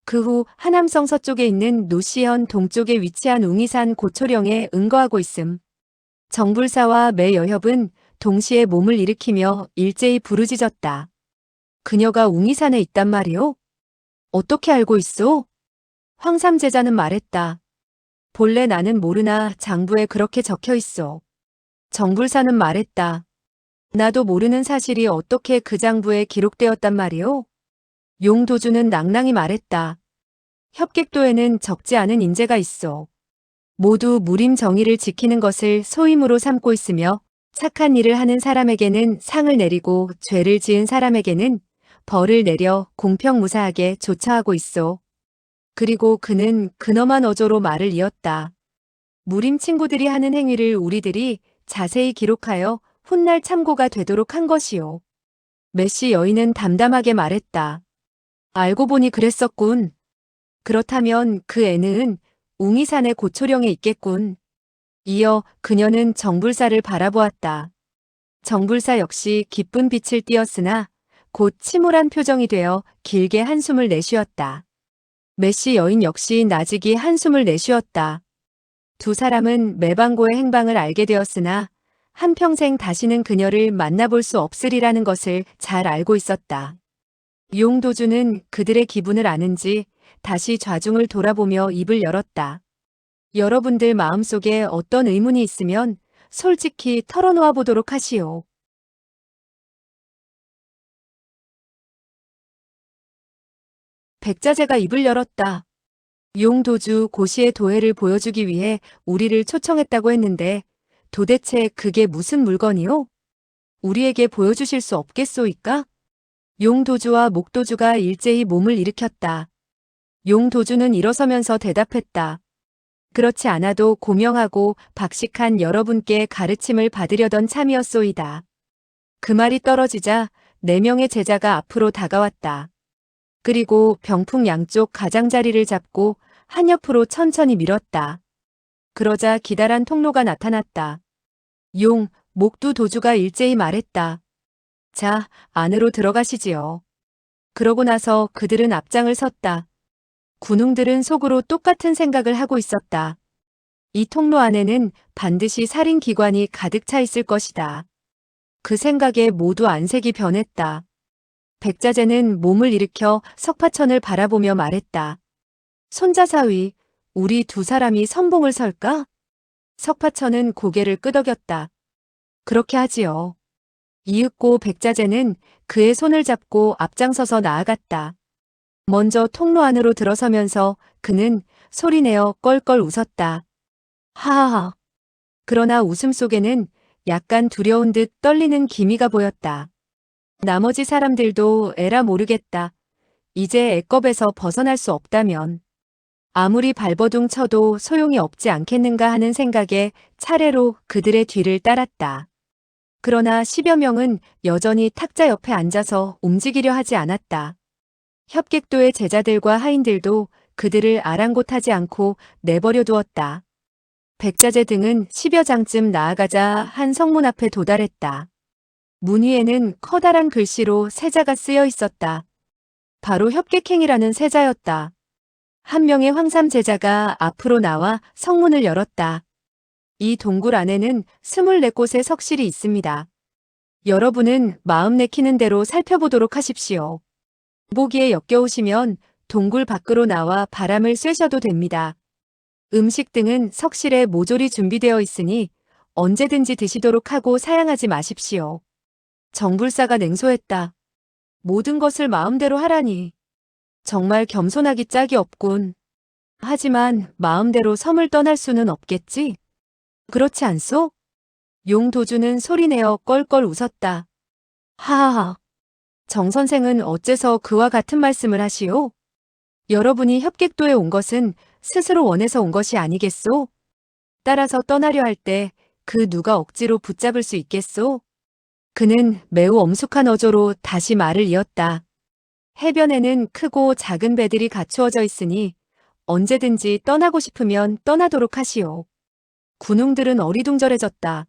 그 후 하남성 서쪽에 있는 노시현 동쪽에 위치한 웅이산 고초령에 응거하고 있음. 정불사와 매여협은 동시에 몸을 일으키며 일제히 부르짖었다. 그녀가 웅이산에 있단 말이오? 어떻게 알고 있소? 황삼제자는 말했다. 본래 나는 모르나 장부에 그렇게 적혀 있어. 정불사는 말했다. 나도 모르는 사실이 어떻게 그 장부에 기록되었단 말이오? 용도주는 낭낭히 말했다. 협객도에는 적지 않은 인재가 있어. 모두 무림 정의를 지키는 것을 소임으로 삼고 있으며 착한 일을 하는 사람에게는 상을 내리고 죄를 지은 사람에게는 벌을 내려 공평무사하게 조처하고 있어. 그리고 그는 근엄한 어조로 말을 이었다. 무림 친구들이 하는 행위를 우리들이 자세히 기록하여 훗날 참고가 되도록 한 것이요. 메시 여인은 담담하게 말했다. 알고 보니 그랬었군. 그렇다면 그 애는 웅이산의 고초령에 있겠군. 이어 그녀는 정불사를 바라보았다. 정불사 역시 기쁜 빛을 띠었으나 곧 침울한 표정이 되어 길게 한숨을 내쉬었다. 메시 여인 역시 나직이 한숨을 내쉬었다. 두 사람은 매방고의 행방을 알게 되었으나 한평생 다시는 그녀를 만나볼 수 없으리라는 것을 잘 알고 있었다. 용도주는 그들의 기분을 아는지 다시 좌중을 돌아보며 입을 열었다. 여러분들 마음속에 어떤 의문이 있으면 솔직히 털어놓아 보도록 하시오. 백자재가 입을 열었다. 용도주 고시의 도해를 보여주기 위해 우리를 초청했다고 했는데 도대체 그게 무슨 물건이오? 우리에게 보여주실 수 없겠소이까? 용도주와 목도주가 일제히 몸을 일으켰다. 용도주는 일어서면서 대답했다. 그렇지 않아도 고명하고 박식한 여러분께 가르침을 받으려던 참이었소이다. 그 말이 떨어지자 4명의 제자가 앞으로 다가왔다. 그리고 병풍 양쪽 가장자리를 잡고 한 옆으로 천천히 밀었다. 그러자 기다란 통로가 나타났다. 용, 목두 도주가 일제히 말했다. 자, 안으로 들어가시지요. 그러고 나서 그들은 앞장을 섰다. 군웅들은 속으로 똑같은 생각을 하고 있었다. 이 통로 안에는 반드시 살인기관이 가득 차 있을 것이다. 그 생각에 모두 안색이 변했다. 백자재는 몸을 일으켜 석파천을 바라보며 말했다. 손자사위, 우리 두 사람이 선봉을 설까? 석파천은 고개를 끄덕였다. 그렇게 하지요. 이윽고 백자재는 그의 손을 잡고 앞장서서 나아갔다. 먼저 통로 안으로 들어서면서 그는 소리내어 껄껄 웃었다. 하하하. 그러나 웃음 속에는 약간 두려운 듯 떨리는 기미가 보였다. 나머지 사람들도 에라 모르겠다. 이제 애겁에서 벗어날 수 없다면 아무리 발버둥 쳐도 소용이 없지 않겠는가 하는 생각에 차례로 그들의 뒤를 따랐다. 그러나 10여 명은 여전히 탁자 옆에 앉아서 움직이려 하지 않았다. 협객도의 제자들과 하인들도 그들을 아랑곳하지 않고 내버려 두었다. 백자재 등은 10여 장쯤 나아가자 한 성문 앞에 도달했다. 문 위에는 커다란 글씨로 세자가 쓰여 있었다. 바로 협객행이라는 세자였다. 한 명의 황삼 제자가 앞으로 나와 성문을 열었다. 이 동굴 안에는 24곳의 석실이 있습니다. 여러분은 마음 내키는 대로 살펴보도록 하십시오. 보기에 역겨우시면 동굴 밖으로 나와 바람을 쐬셔도 됩니다. 음식 등은 석실에 모조리 준비되어 있으니 언제든지 드시도록 하고 사양하지 마십시오. 정불사가 냉소했다. 모든 것을 마음대로 하라니. 정말 겸손하기 짝이 없군. 하지만 마음대로 섬을 떠날 수는 없겠지? 그렇지 않소? 용도주는 소리내어 껄껄 웃었다. 하하하. 정 선생은 어째서 그와 같은 말씀을 하시오? 여러분이 협객도에 온 것은 스스로 원해서 온 것이 아니겠소? 따라서 떠나려 할 때 그 누가 억지로 붙잡을 수 있겠소? 그는 매우 엄숙한 어조로 다시 말을 이었다. 해변에는 크고 작은 배들이 갖추어져 있으니 언제든지 떠나고 싶으면 떠나도록 하시오. 군웅들은 어리둥절해졌다.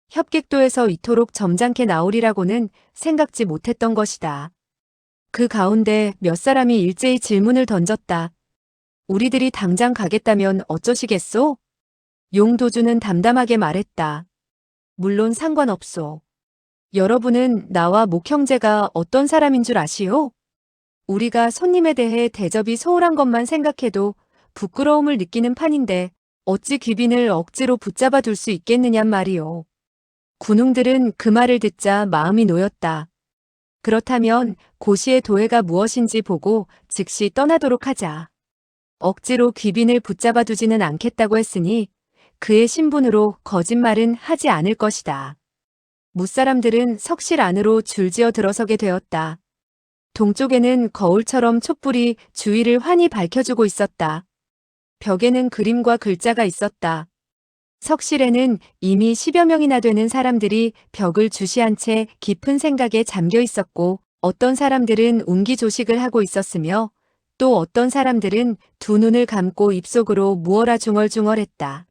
협객도에서 이토록 점잖게 나오리라고는 생각지 못했던 것이다. 그 가운데 몇 사람이 일제히 질문을 던졌다. 우리들이 당장 가겠다면 어쩌시겠소? 용도주는 담담하게 말했다. 물론 상관없소. 여러분은 나와 목형제가 어떤 사람인 줄 아시오? 우리가 손님에 대해 대접이 소홀한 것만 생각해도 부끄러움을 느끼는 판인데 어찌 귀빈을 억지로 붙잡아 둘 수 있겠느냔 말이오. 군웅들은 그 말을 듣자 마음이 놓였다. 그렇다면 고시의 도해가 무엇인지 보고 즉시 떠나도록 하자. 억지로 귀빈을 붙잡아 두지는 않겠다고 했으니 그의 신분으로 거짓말은 하지 않을 것이다. 무사람들은 석실 안으로 줄지어 들어서게 되었다. 동쪽에는 거울처럼 촛불이 주위를 환히 밝혀주고 있었다. 벽에는 그림과 글자가 있었다. 석실에는 이미 10여 명이나 되는 사람들이 벽을 주시한 채 깊은 생각에 잠겨 있었고 어떤 사람들은 운기조식을 하고 있었으며 또 어떤 사람들은 두 눈을 감고 입속으로 무어라 중얼중얼했다.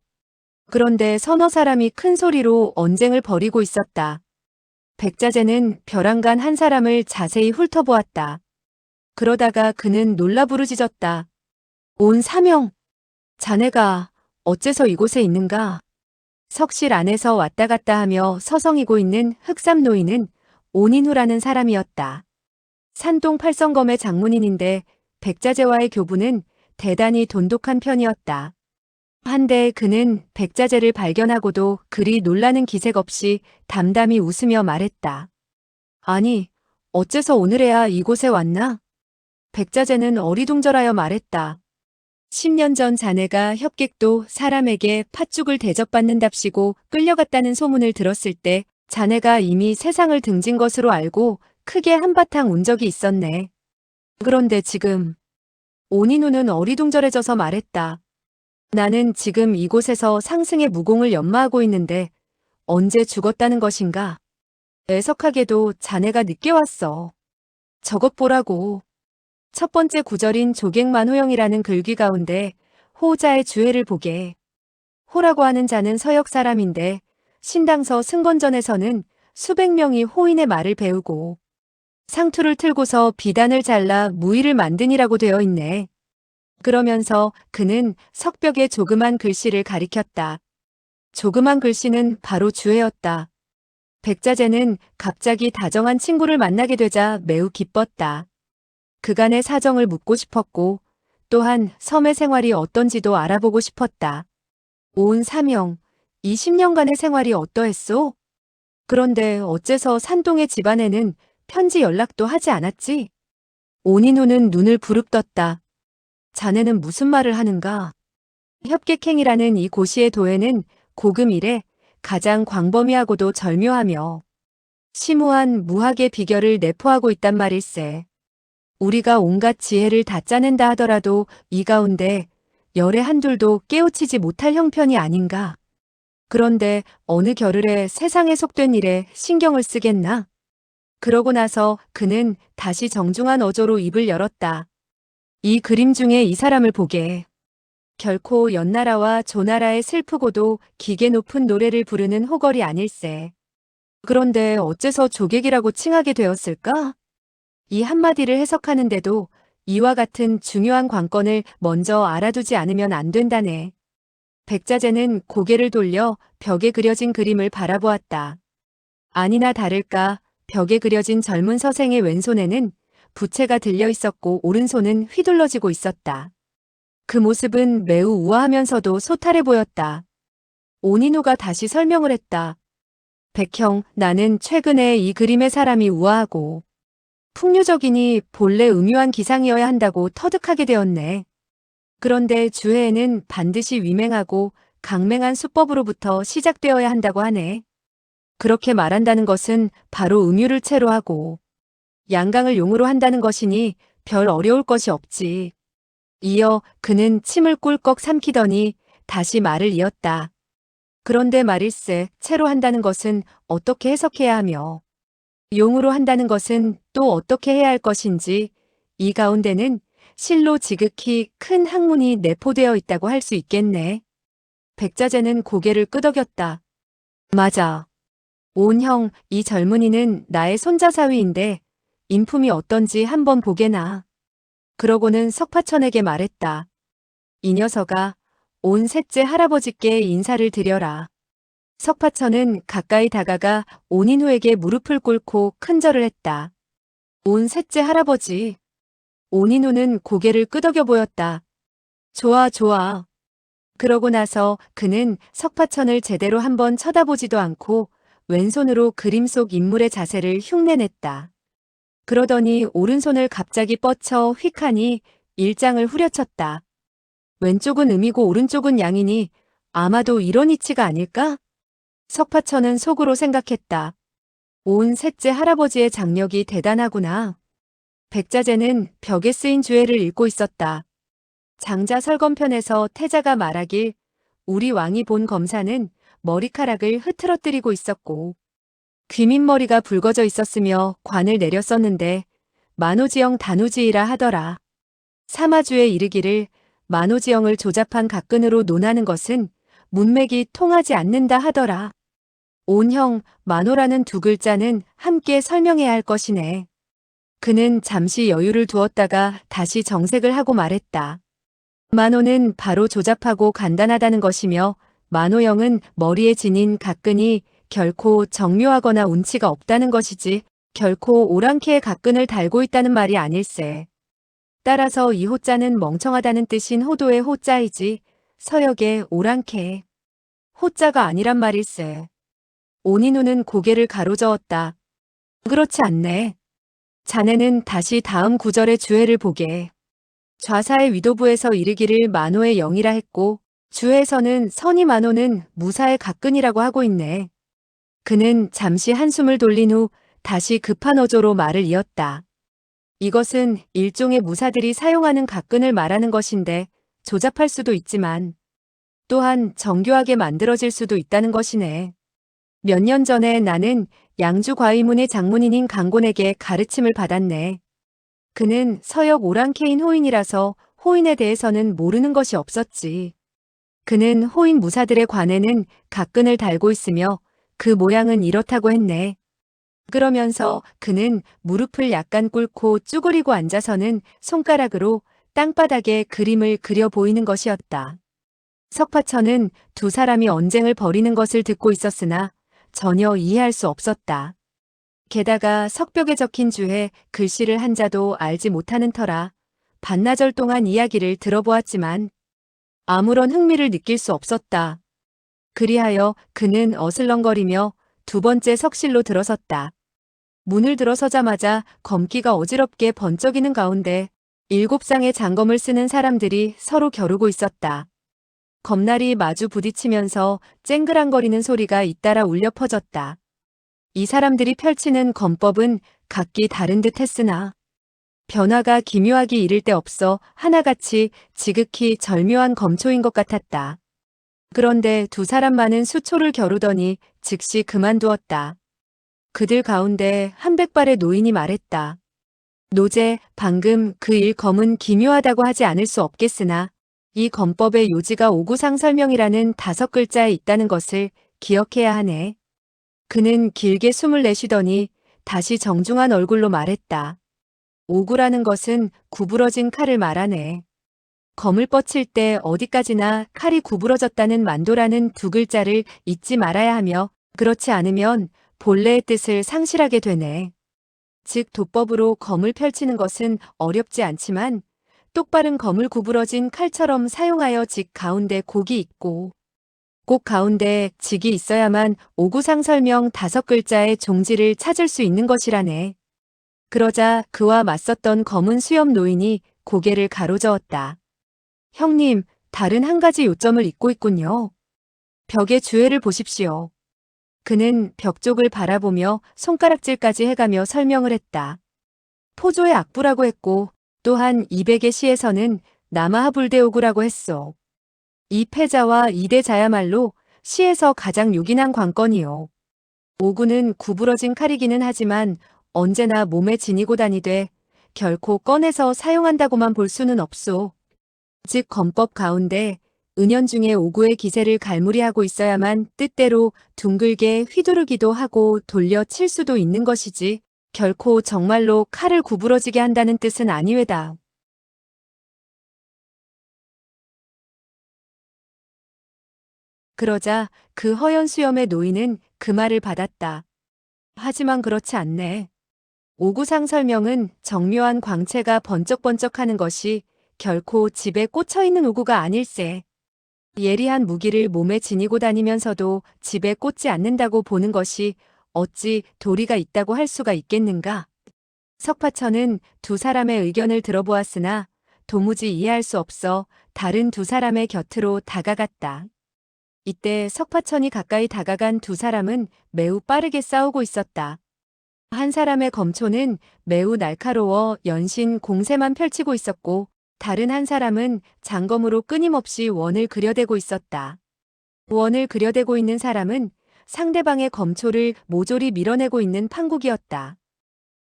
그런데 서너 사람이 큰 소리로 언쟁을 벌이고 있었다. 백자재는 벼랑간 한 사람을 자세히 훑어보았다. 그러다가 그는 놀라 부르짖었다. 온 사명! 자네가 어째서 이곳에 있는가? 석실 안에서 왔다 갔다 하며 서성이고 있는 흑삼 노인은 온인후라는 사람이었다. 산동 팔성검의 장문인인데 백자재와의 교부는 대단히 돈독한 편이었다. 한데 그는 백자재를 발견하고도 그리 놀라는 기색 없이 담담히 웃으며 말했다. 아니, 어째서 오늘에야 이곳에 왔나? 백자재는 어리둥절하여 말했다. 10년 전 자네가 협객도 사람에게 팥죽을 대접받는답시고 끌려갔다는 소문을 들었을 때 자네가 이미 세상을 등진 것으로 알고 크게 한바탕 운 적이 있었네. 그런데 지금 온인우는 어리둥절해져서 말했다. 나는 지금 이곳에서 상승의 무공을 연마하고 있는데 언제 죽었다는 것인가? 애석하게도 자네가 늦게 왔어. 저것 보라고. 첫 번째 구절인 조객만호영이라는 글귀 가운데 호자의 주해를 보게. 호라고 하는 자는 서역 사람인데 신당서 승건전에서는 수백 명이 호인의 말을 배우고 상투를 틀고서 비단을 잘라 무의를 만드니라고 되어 있네. 그러면서 그는 석벽에 조그만 글씨를 가리켰다. 조그만 글씨는 바로 주해였다. 백자재는 갑자기 다정한 친구를 만나게 되자 매우 기뻤다. 그간의 사정을 묻고 싶었고 또한 섬의 생활이 어떤지도 알아보고 싶었다. 온 사명, 20년간의 생활이 어떠했소? 그런데 어째서 산동의 집안에는 편지 연락도 하지 않았지? 온인우는 눈을 부릅떴다. 자네는 무슨 말을 하는가? 협객행이라는 이 고시의 도에는 고금 이래 가장 광범위하고도 절묘하며 심오한 무학의 비결을 내포하고 있단 말일세. 우리가 온갖 지혜를 다 짜낸다 하더라도 이 가운데 열의 한둘도 깨우치지 못할 형편이 아닌가. 그런데 어느 겨를에 세상에 속된 일에 신경을 쓰겠나? 그러고 나서 그는 다시 정중한 어조로 입을 열었다. 이 그림 중에 이 사람을 보게. 결코 연나라와 조나라의 슬프고도 기계 높은 노래를 부르는 호걸이 아닐세. 그런데 어째서 조객이라고 칭하게 되었을까? 이 한마디를 해석하는데도 이와 같은 중요한 관건을 먼저 알아두지 않으면 안 된다네. 백자재는 고개를 돌려 벽에 그려진 그림을 바라보았다. 아니나 다를까 벽에 그려진 젊은 서생의 왼손에는 부채가 들려 있었고 오른손은 휘둘러지고 있었다. 그 모습은 매우 우아하면서도 소탈해 보였다. 오니노가 다시 설명을 했다. 백형, 나는 최근에 이 그림의 사람이 우아하고 풍류적이니 본래 음유한 기상이어야 한다고 터득하게 되었네. 그런데 주해에는 반드시 위맹하고 강맹한 수법으로부터 시작되어야 한다고 하네. 그렇게 말한다는 것은 바로 음유를 채로 하고 양강을 용으로 한다는 것이니 별 어려울 것이 없지. 이어 그는 침을 꿀꺽 삼키더니 다시 말을 이었다. 그런데 말일세, 채로 한다는 것은 어떻게 해석해야 하며 용으로 한다는 것은 또 어떻게 해야 할 것인지 이 가운데는 실로 지극히 큰 학문이 내포되어 있다고 할 수 있겠네. 백자재는 고개를 끄덕였다. 맞아. 오은형, 이 젊은이는 나의 손자사위인데 인품이 어떤지 한번 보게나. 그러고는 석파천에게 말했다. 이 녀석아, 온 셋째 할아버지께 인사를 드려라. 석파천은 가까이 다가가 온인후에게 무릎을 꿇고 큰절을 했다. 온 셋째 할아버지. 온인후는 고개를 끄덕여 보였다. 좋아, 좋아. 그러고 나서 그는 석파천을 제대로 한번 쳐다보지도 않고 왼손으로 그림 속 인물의 자세를 흉내냈다. 그러더니 오른손을 갑자기 뻗쳐 휙하니 일장을 후려쳤다. 왼쪽은 음이고 오른쪽은 양이니 아마도 이런 이치가 아닐까? 석파천은 속으로 생각했다. 온 셋째 할아버지의 장력이 대단하구나. 백자재는 벽에 쓰인 주해를 읽고 있었다. 장자 설검편에서 태자가 말하길 우리 왕이 본 검사는 머리카락을 흐트러뜨리고 있었고 귀밑머리가 붉어져 있었으며 관을 내렸었는데 만오지영 단우지이라 하더라. 사마주에 이르기를 만오지영을 조잡한 각근으로 논하는 것은 문맥이 통하지 않는다 하더라. 온형, 만오라는 두 글자는 함께 설명해야 할 것이네. 그는 잠시 여유를 두었다가 다시 정색을 하고 말했다. 만오는 바로 조잡하고 간단하다는 것이며 만오형은 머리에 지닌 각근이 결코 정묘하거나 운치가 없다는 것이지 결코 오랑캐의 각근을 달고 있다는 말이 아닐세. 따라서 이 호자는 멍청하다는 뜻인 호도의 호자이지 서역의 오랑캐 호자가 아니란 말일세. 온인우는 고개를 가로저었다. 그렇지 않네. 자네는 다시 다음 구절의 주해를 보게. 좌사의 위도부에서 이르기를 만호의 영이라 했고 주해에서는 선이 만호는 무사의 각근이라고 하고 있네. 그는 잠시 한숨을 돌린 후 다시 급한 어조로 말을 이었다. 이것은 일종의 무사들이 사용하는 각근을 말하는 것인데 조잡할 수도 있지만 또한 정교하게 만들어질 수도 있다는 것이네. 몇 년 전에 나는 양주 과위문의 장문인인 강곤에게 가르침을 받았네. 그는 서역 오랑캐인 호인이라서 호인에 대해서는 모르는 것이 없었지. 그는 호인 무사들의 관에는 각근을 달고 있으며 그 모양은 이렇다고 했네. 그러면서 그는 무릎을 약간 꿇고 쭈그리고 앉아서는 손가락으로 땅바닥에 그림을 그려 보이는 것이었다. 석파천은 두 사람이 언쟁을 벌이는 것을 듣고 있었으나 전혀 이해할 수 없었다. 게다가 석벽에 적힌 주에 글씨를 한자도 알지 못하는 터라 반나절 동안 이야기를 들어보았지만 아무런 흥미를 느낄 수 없었다. 그리하여 그는 어슬렁거리며 두 번째 석실로 들어섰다. 문을 들어서자마자 검기가 어지럽게 번쩍이는 가운데 7쌍의 장검을 쓰는 사람들이 서로 겨루고 있었다. 검날이 마주 부딪히면서 쨍그랑거리는 소리가 잇따라 울려 퍼졌다. 이 사람들이 펼치는 검법은 각기 다른 듯 했으나 변화가 기묘하기 이를 데 없어 하나같이 지극히 절묘한 검초인 것 같았다. 그런데 두 사람만은 수초를 겨루더니 즉시 그만두었다. 그들 가운데 한백발의 노인이 말했다. 노제, 방금 그 일 검은 기묘하다고 하지 않을 수 없겠으나 이 검법의 요지가 오구상 설명이라는 5글자에 있다는 것을 기억해야 하네. 그는 길게 숨을 내쉬더니 다시 정중한 얼굴로 말했다. 오구라는 것은 구부러진 칼을 말하네. 검을 뻗칠 때 어디까지나 칼이 구부러졌다는 만도라는 2글자를 잊지 말아야 하며 그렇지 않으면 본래의 뜻을 상실하게 되네. 즉 도법으로 검을 펼치는 것은 어렵지 않지만 똑바른 검을 구부러진 칼처럼 사용하여 직 가운데 곡이 있고 꼭 가운데 직이 있어야만 오구상 설명 5글자의 종지를 찾을 수 있는 것이라네. 그러자 그와 맞섰던 검은 수염 노인이 고개를 가로저었다. 형님, 다른 한 가지 요점을 잊고 있군요. 벽의 주해를 보십시오. 그는 벽 쪽을 바라보며 손가락질까지 해가며 설명을 했다. 포조의 악부라고 했고 또한 200의 시에서는 남아하불대오구라고 했소. 이 패자와 이대자야말로 시에서 가장 요긴한 관건이요. 오구는 구부러진 칼이기는 하지만 언제나 몸에 지니고 다니되 결코 꺼내서 사용한다고만 볼 수는 없소. 즉 검법 가운데 은연중에 오구의 기세를 갈무리하고 있어야만 뜻대로 둥글게 휘두르기도 하고 돌려 칠 수도 있는 것이지 결코 정말로 칼을 구부러지게 한다는 뜻은 아니외다. 그러자 그 허연 수염의 노인은 그 말을 받았다. 하지만 그렇지 않네. 오구상 설명은 정묘한 광채가 번쩍번쩍하는 것이 결코 집에 꽂혀있는 오구가 아닐세. 예리한 무기를 몸에 지니고 다니면서도 집에 꽂지 않는다고 보는 것이 어찌 도리가 있다고 할 수가 있겠는가? 석파천은 두 사람의 의견을 들어보았으나 도무지 이해할 수 없어 다른 두 사람의 곁으로 다가갔다. 이때 석파천이 가까이 다가간 두 사람은 매우 빠르게 싸우고 있었다. 한 사람의 검초는 매우 날카로워 연신 공세만 펼치고 있었고 다른 한 사람은 장검으로 끊임없이 원을 그려대고 있었다. 원을 그려대고 있는 사람은 상대방의 검초를 모조리 밀어내고 있는 판국이었다.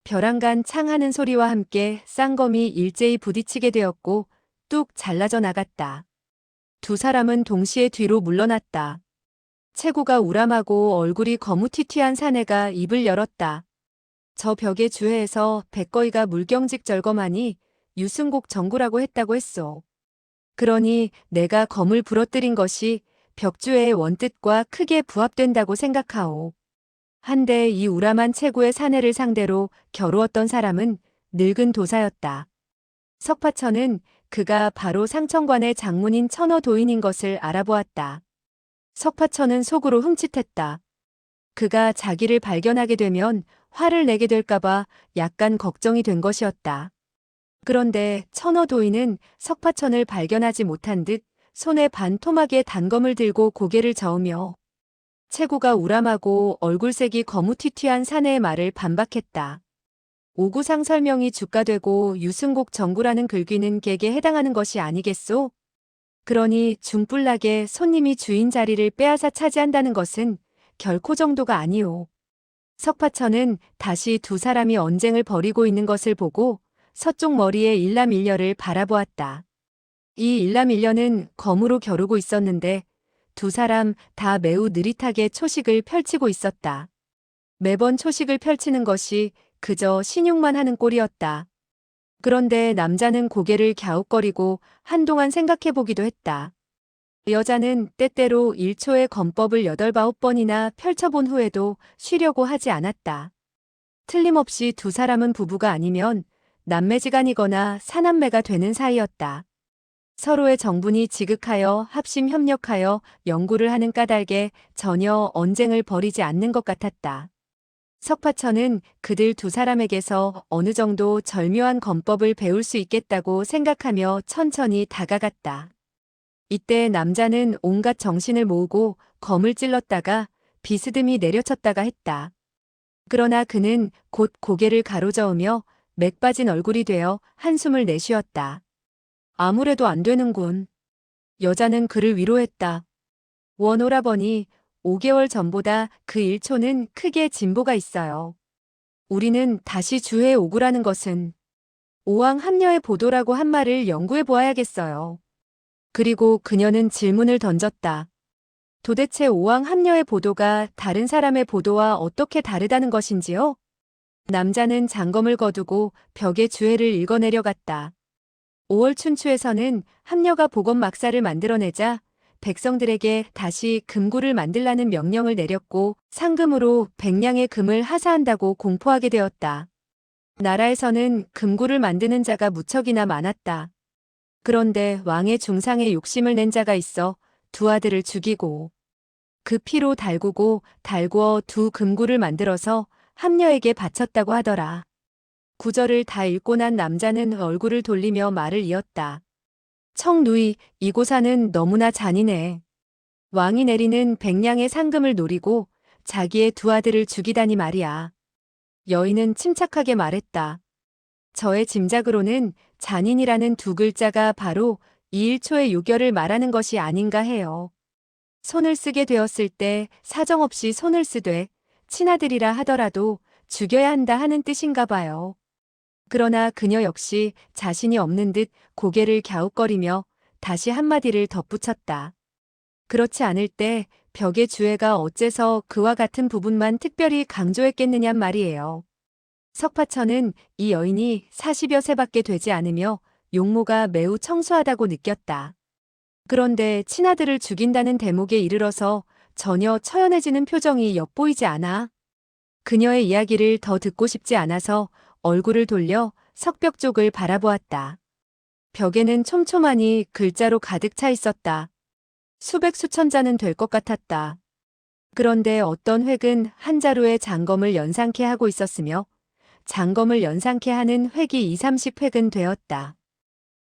벼랑간 창하는 소리와 함께 쌍검이 일제히 부딪히게 되었고 뚝 잘라져 나갔다. 두 사람은 동시에 뒤로 물러났다. 체구가 우람하고 얼굴이 거무튀튀한 사내가 입을 열었다. 저 벽의 주해에서 백거이가 물경직절검하니 유승곡 정구라고 했다고 했소. 그러니 내가 검을 부러뜨린 것이 벽주해의 원뜻과 크게 부합된다고 생각하오. 한데 이 우람한 체구의 사내를 상대로 겨루었던 사람은 늙은 도사였다. 석파천은 그가 바로 상천관의 장문인 천어도인인 것을 알아보았다. 석파천은 속으로 흠칫했다. 그가 자기를 발견하게 되면 화를 내게 될까봐 약간 걱정이 된 것이었다. 그런데 천어도인은 석파천을 발견하지 못한 듯 손에 반토막의 단검을 들고 고개를 저으며 체구가 우람하고 얼굴색이 거무튀튀한 사내의 말을 반박했다. 오구상 설명이 주가되고 유승곡 정구라는 글귀는 객에 해당하는 것이 아니겠소? 그러니 중불나게 손님이 주인 자리를 빼앗아 차지한다는 것은 결코 정도가 아니오. 석파천은 다시 두 사람이 언쟁을 벌이고 있는 것을 보고 서쪽 머리의 일남일녀를 바라보았다. 이 일남일녀는 검으로 겨루고 있었는데 두 사람 다 매우 느릿하게 초식을 펼치고 있었다. 매번 초식을 펼치는 것이 그저 신용만 하는 꼴이었다. 그런데 남자는 고개를 갸웃거리고 한동안 생각해보기도 했다. 여자는 때때로 1초의 검법을 8-9번이나 펼쳐본 후에도 쉬려고 하지 않았다. 틀림없이 두 사람은 부부가 아니면 남매지간이거나 사남매가 되는 사이였다. 서로의 정분이 지극하여 합심 협력하여 연구를 하는 까닭에 전혀 언쟁을 벌이지 않는 것 같았다. 석파천은 그들 두 사람에게서 어느 정도 절묘한 검법을 배울 수 있겠다고 생각하며 천천히 다가갔다. 이때 남자는 온갖 정신을 모으고 검을 찔렀다가 비스듬히 내려쳤다가 했다. 그러나 그는 곧 고개를 가로저으며 맥 빠진 얼굴이 되어 한숨을 내쉬었다. 아무래도 안 되는군. 여자는 그를 위로했다. 원오라버니, 5개월 전보다 그 1초는 크게 진보가 있어요. 우리는 다시 주회에 오구라는 것은 오왕 합녀의 보도라고 한 말을 연구해 보아야겠어요. 그리고 그녀는 질문을 던졌다. 도대체 오왕 합녀의 보도가 다른 사람의 보도와 어떻게 다르다는 것인지요? 남자는 장검을 거두고 벽에 주회를 읽어내려갔다. 5월 춘추에서는 합녀가 복원 막사를 만들어내자 백성들에게 다시 금구를 만들라는 명령을 내렸고 상금으로 100냥의 금을 하사한다고 공포하게 되었다. 나라에서는 금구를 만드는 자가 무척이나 많았다. 그런데 왕의 중상에 욕심을 낸 자가 있어 두 아들을 죽이고 그 피로 달구어 두 금구를 만들어서 합녀에게 바쳤다고 하더라. 구절을 다 읽고 난 남자는 얼굴을 돌리며 말을 이었다. 청누이, 이 고사는 너무나 잔인해. 왕이 내리는 100냥의 상금을 노리고 자기의 두 아들을 죽이다니 말이야. 여인은 침착하게 말했다. 저의 짐작으로는 잔인이라는 두 글자가 바로 이 1초의 요결을 말하는 것이 아닌가 해요. 손을 쓰게 되었을 때 사정없이 손을 쓰되 친아들이라 하더라도 죽여야 한다 하는 뜻인가 봐요. 그러나 그녀 역시 자신이 없는 듯 고개를 갸웃거리며 다시 한마디를 덧붙였다. 그렇지 않을 때 벽의 주애가 어째서 그와 같은 부분만 특별히 강조했겠느냔 말이에요. 석파천은 이 여인이 40여 세밖에 되지 않으며 용모가 매우 청소하다고 느꼈다. 그런데 친아들을 죽인다는 대목에 이르러서 전혀 처연해지는 표정이 엿보이지 않아. 그녀의 이야기를 더 듣고 싶지 않아서 얼굴을 돌려 석벽 쪽을 바라보았다. 벽에는 촘촘하니 글자로 가득 차 있었다. 수백 수천 자는 될 것 같았다. 그런데 어떤 획은 한 자루에 장검을 연상케 하고 있었으며 장검을 연상케 하는 획이 2, 30획은 되었다.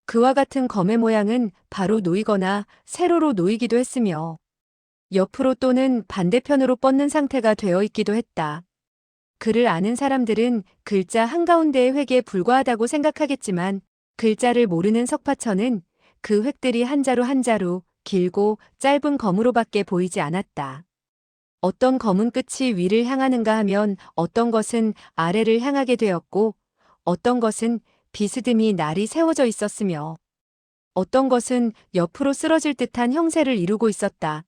그와 같은 검의 모양은 바로 놓이거나 세로로 놓이기도 했으며 옆으로 또는 반대편으로 뻗는 상태가 되어 있기도 했다. 글을 아는 사람들은 글자 한가운데의 획에 불과하다고 생각하겠지만 글자를 모르는 석파천은 그 획들이 한자로 한자로 길고 짧은 검으로밖에 보이지 않았다. 어떤 검은 끝이 위를 향하는가 하면 어떤 것은 아래를 향하게 되었고 어떤 것은 비스듬히 날이 세워져 있었으며 어떤 것은 옆으로 쓰러질 듯한 형세를 이루고 있었다.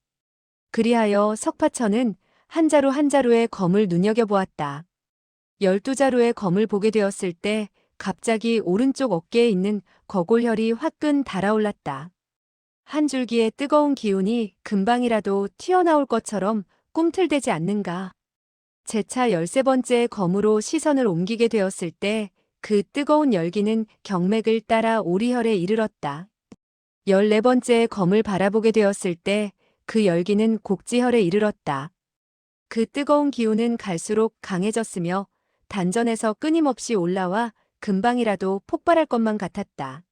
그리하여 석파천은 한자로 한자로의 검을 눈여겨보았다. 12자루의 검을 보게 되었을 때 갑자기 오른쪽 어깨에 있는 거골혈이 화끈 달아올랐다. 한 줄기의 뜨거운 기운이 금방이라도 튀어나올 것처럼 꿈틀대지 않는가. 재차 13번째 검으로 시선을 옮기게 되었을 때 그 뜨거운 열기는 경맥을 따라 오리혈에 이르렀다. 14번째 검을 바라보게 되었을 때 그 열기는 곡지혈에 이르렀다. 그 뜨거운 기운은 갈수록 강해졌으며 단전에서 끊임없이 올라와 금방이라도 폭발할 것만 같았다.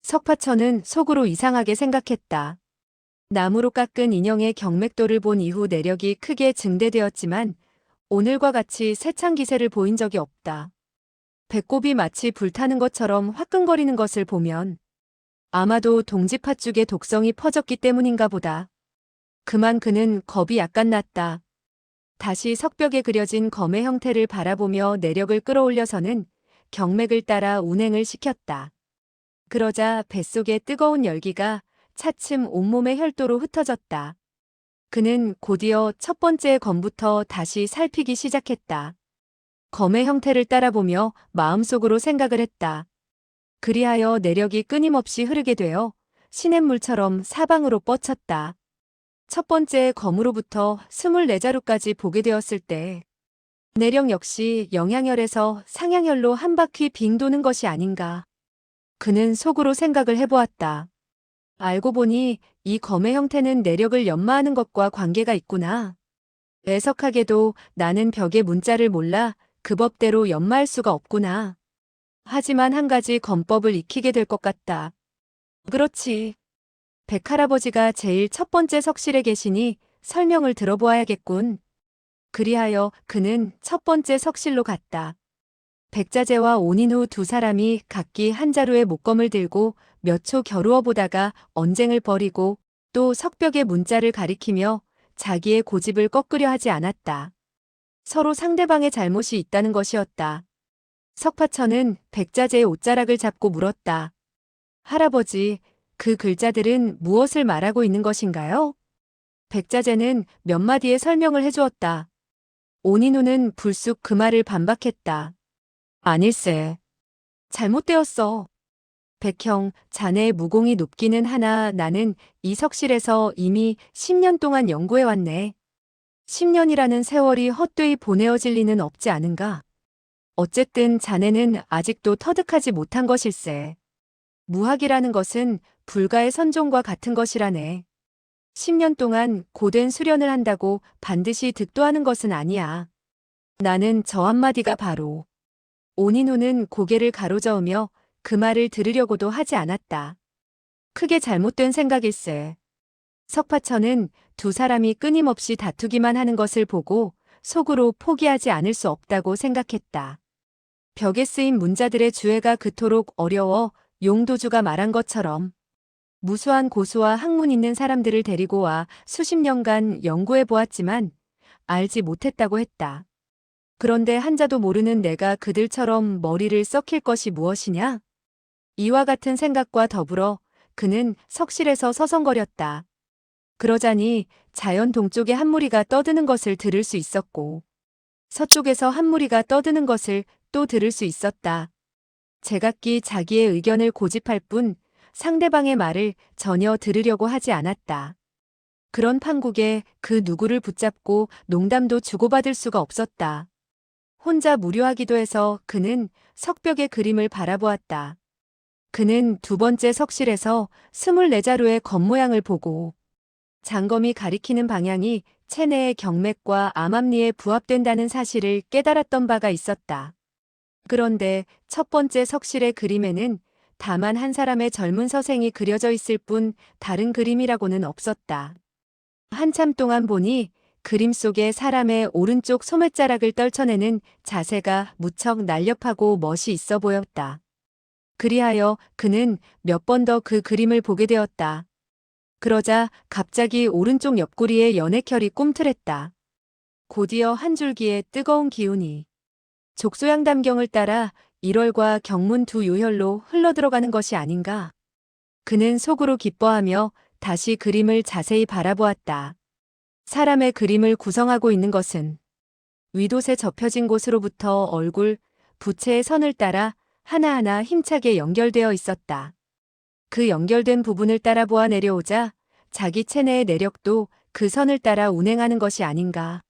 석파천은 속으로 이상하게 생각했다. 나무로 깎은 인형의 경맥도를 본 이후 내력이 크게 증대되었지만 오늘과 같이 세찬 기세를 보인 적이 없다. 배꼽이 마치 불타는 것처럼 화끈거리는 것을 보면 아마도 동지파 쪽의 독성이 퍼졌기 때문인가 보다. 그만 그는 겁이 약간 났다. 다시 석벽에 그려진 검의 형태를 바라보며 내력을 끌어올려서는 경맥을 따라 운행을 시켰다. 그러자 뱃속의 뜨거운 열기가 차츰 온몸의 혈도로 흩어졌다. 그는 곧이어 첫 번째 검부터 다시 살피기 시작했다. 검의 형태를 따라보며 마음속으로 생각을 했다. 그리하여 내력이 끊임없이 흐르게 되어 시냇물처럼 사방으로 뻗쳤다. 첫 번째 검으로부터 24자루까지 보게 되었을 때 내력 역시 영향혈에서 상향혈로 한 바퀴 빙 도는 것이 아닌가. 그는 속으로 생각을 해보았다. 알고 보니 이 검의 형태는 내력을 연마하는 것과 관계가 있구나. 애석하게도 나는 벽의 문자를 몰라 그 법대로 연마할 수가 없구나. 하지만 한 가지 검법을 익히게 될 것 같다. 그렇지. 백할아버지가 제일 첫 번째 석실에 계시니 설명을 들어보아야겠군. 그리하여 그는 첫 번째 석실로 갔다. 백자재와 온인후 두 사람이 각기 한 자루의 목검을 들고 몇 초 겨루어 보다가 언쟁을 벌이고 또 석벽의 문자를 가리키며 자기의 고집을 꺾으려 하지 않았다. 서로 상대방의 잘못이 있다는 것이었다. 석파천은 백자재의 옷자락을 잡고 물었다. 할아버지, 그 글자들은 무엇을 말하고 있는 것인가요? 백자재는 몇 마디의 설명을 해주었다. 온인우는 불쑥 그 말을 반박했다. 아닐세. 잘못되었어. 백형, 자네의 무공이 높기는 하나 나는 이 석실에서 이미 10년 동안 연구해왔네. 10년이라는 세월이 헛되이 보내어질 리는 없지 않은가? 어쨌든 자네는 아직도 터득하지 못한 것일세. 무학이라는 것은 불가의 선종과 같은 것이라네. 10년 동안 고된 수련을 한다고 반드시 득도하는 것은 아니야. 나는 저 한마디가 바로. 온인우는 고개를 가로저으며 그 말을 들으려고도 하지 않았다. 크게 잘못된 생각일세. 석파천은 두 사람이 끊임없이 다투기만 하는 것을 보고 속으로 포기하지 않을 수 없다고 생각했다. 벽에 쓰인 문자들의 주해가 그토록 어려워 용도주가 말한 것처럼 무수한 고수와 학문 있는 사람들을 데리고 와 수십 년간 연구해 보았지만 알지 못했다고 했다. 그런데 한자도 모르는 내가 그들처럼 머리를 썩힐 것이 무엇이냐? 이와 같은 생각과 더불어 그는 석실에서 서성거렸다. 그러자니 자연 동쪽에 한 무리가 떠드는 것을 들을 수 있었고 서쪽에서 한 무리가 떠드는 것을 또 들을 수 있었다. 제각기 자기의 의견을 고집할 뿐 상대방의 말을 전혀 들으려고 하지 않았다. 그런 판국에 그 누구를 붙잡고 농담도 주고받을 수가 없었다. 혼자 무료하기도 해서 그는 석벽의 그림을 바라보았다. 그는 두 번째 석실에서 24자루의 겉모양을 보고 장검이 가리키는 방향이 체내의 경맥과 암암리에 부합된다는 사실을 깨달았던 바가 있었다. 그런데 첫 번째 석실의 그림에는 다만 한 사람의 젊은 서생이 그려져 있을 뿐 다른 그림이라고는 없었다. 한참 동안 보니 그림 속에 사람의 오른쪽 소매자락을 떨쳐내는 자세가 무척 날렵하고 멋이 있어 보였다. 그리하여 그는 몇 번 더 그 그림을 보게 되었다. 그러자 갑자기 오른쪽 옆구리에 연애결이 꿈틀했다. 곧이어 한 줄기의 뜨거운 기운이 족소양담경을 따라 1월과 경문 두 요혈로 흘러들어가는 것이 아닌가. 그는 속으로 기뻐하며 다시 그림을 자세히 바라보았다. 사람의 그림을 구성하고 있는 것은 위옷에 접혀진 곳으로부터 얼굴, 부채의 선을 따라 하나하나 힘차게 연결되어 있었다. 그 연결된 부분을 따라 보아 내려오자 자기 체내의 내력도 그 선을 따라 운행하는 것이 아닌가.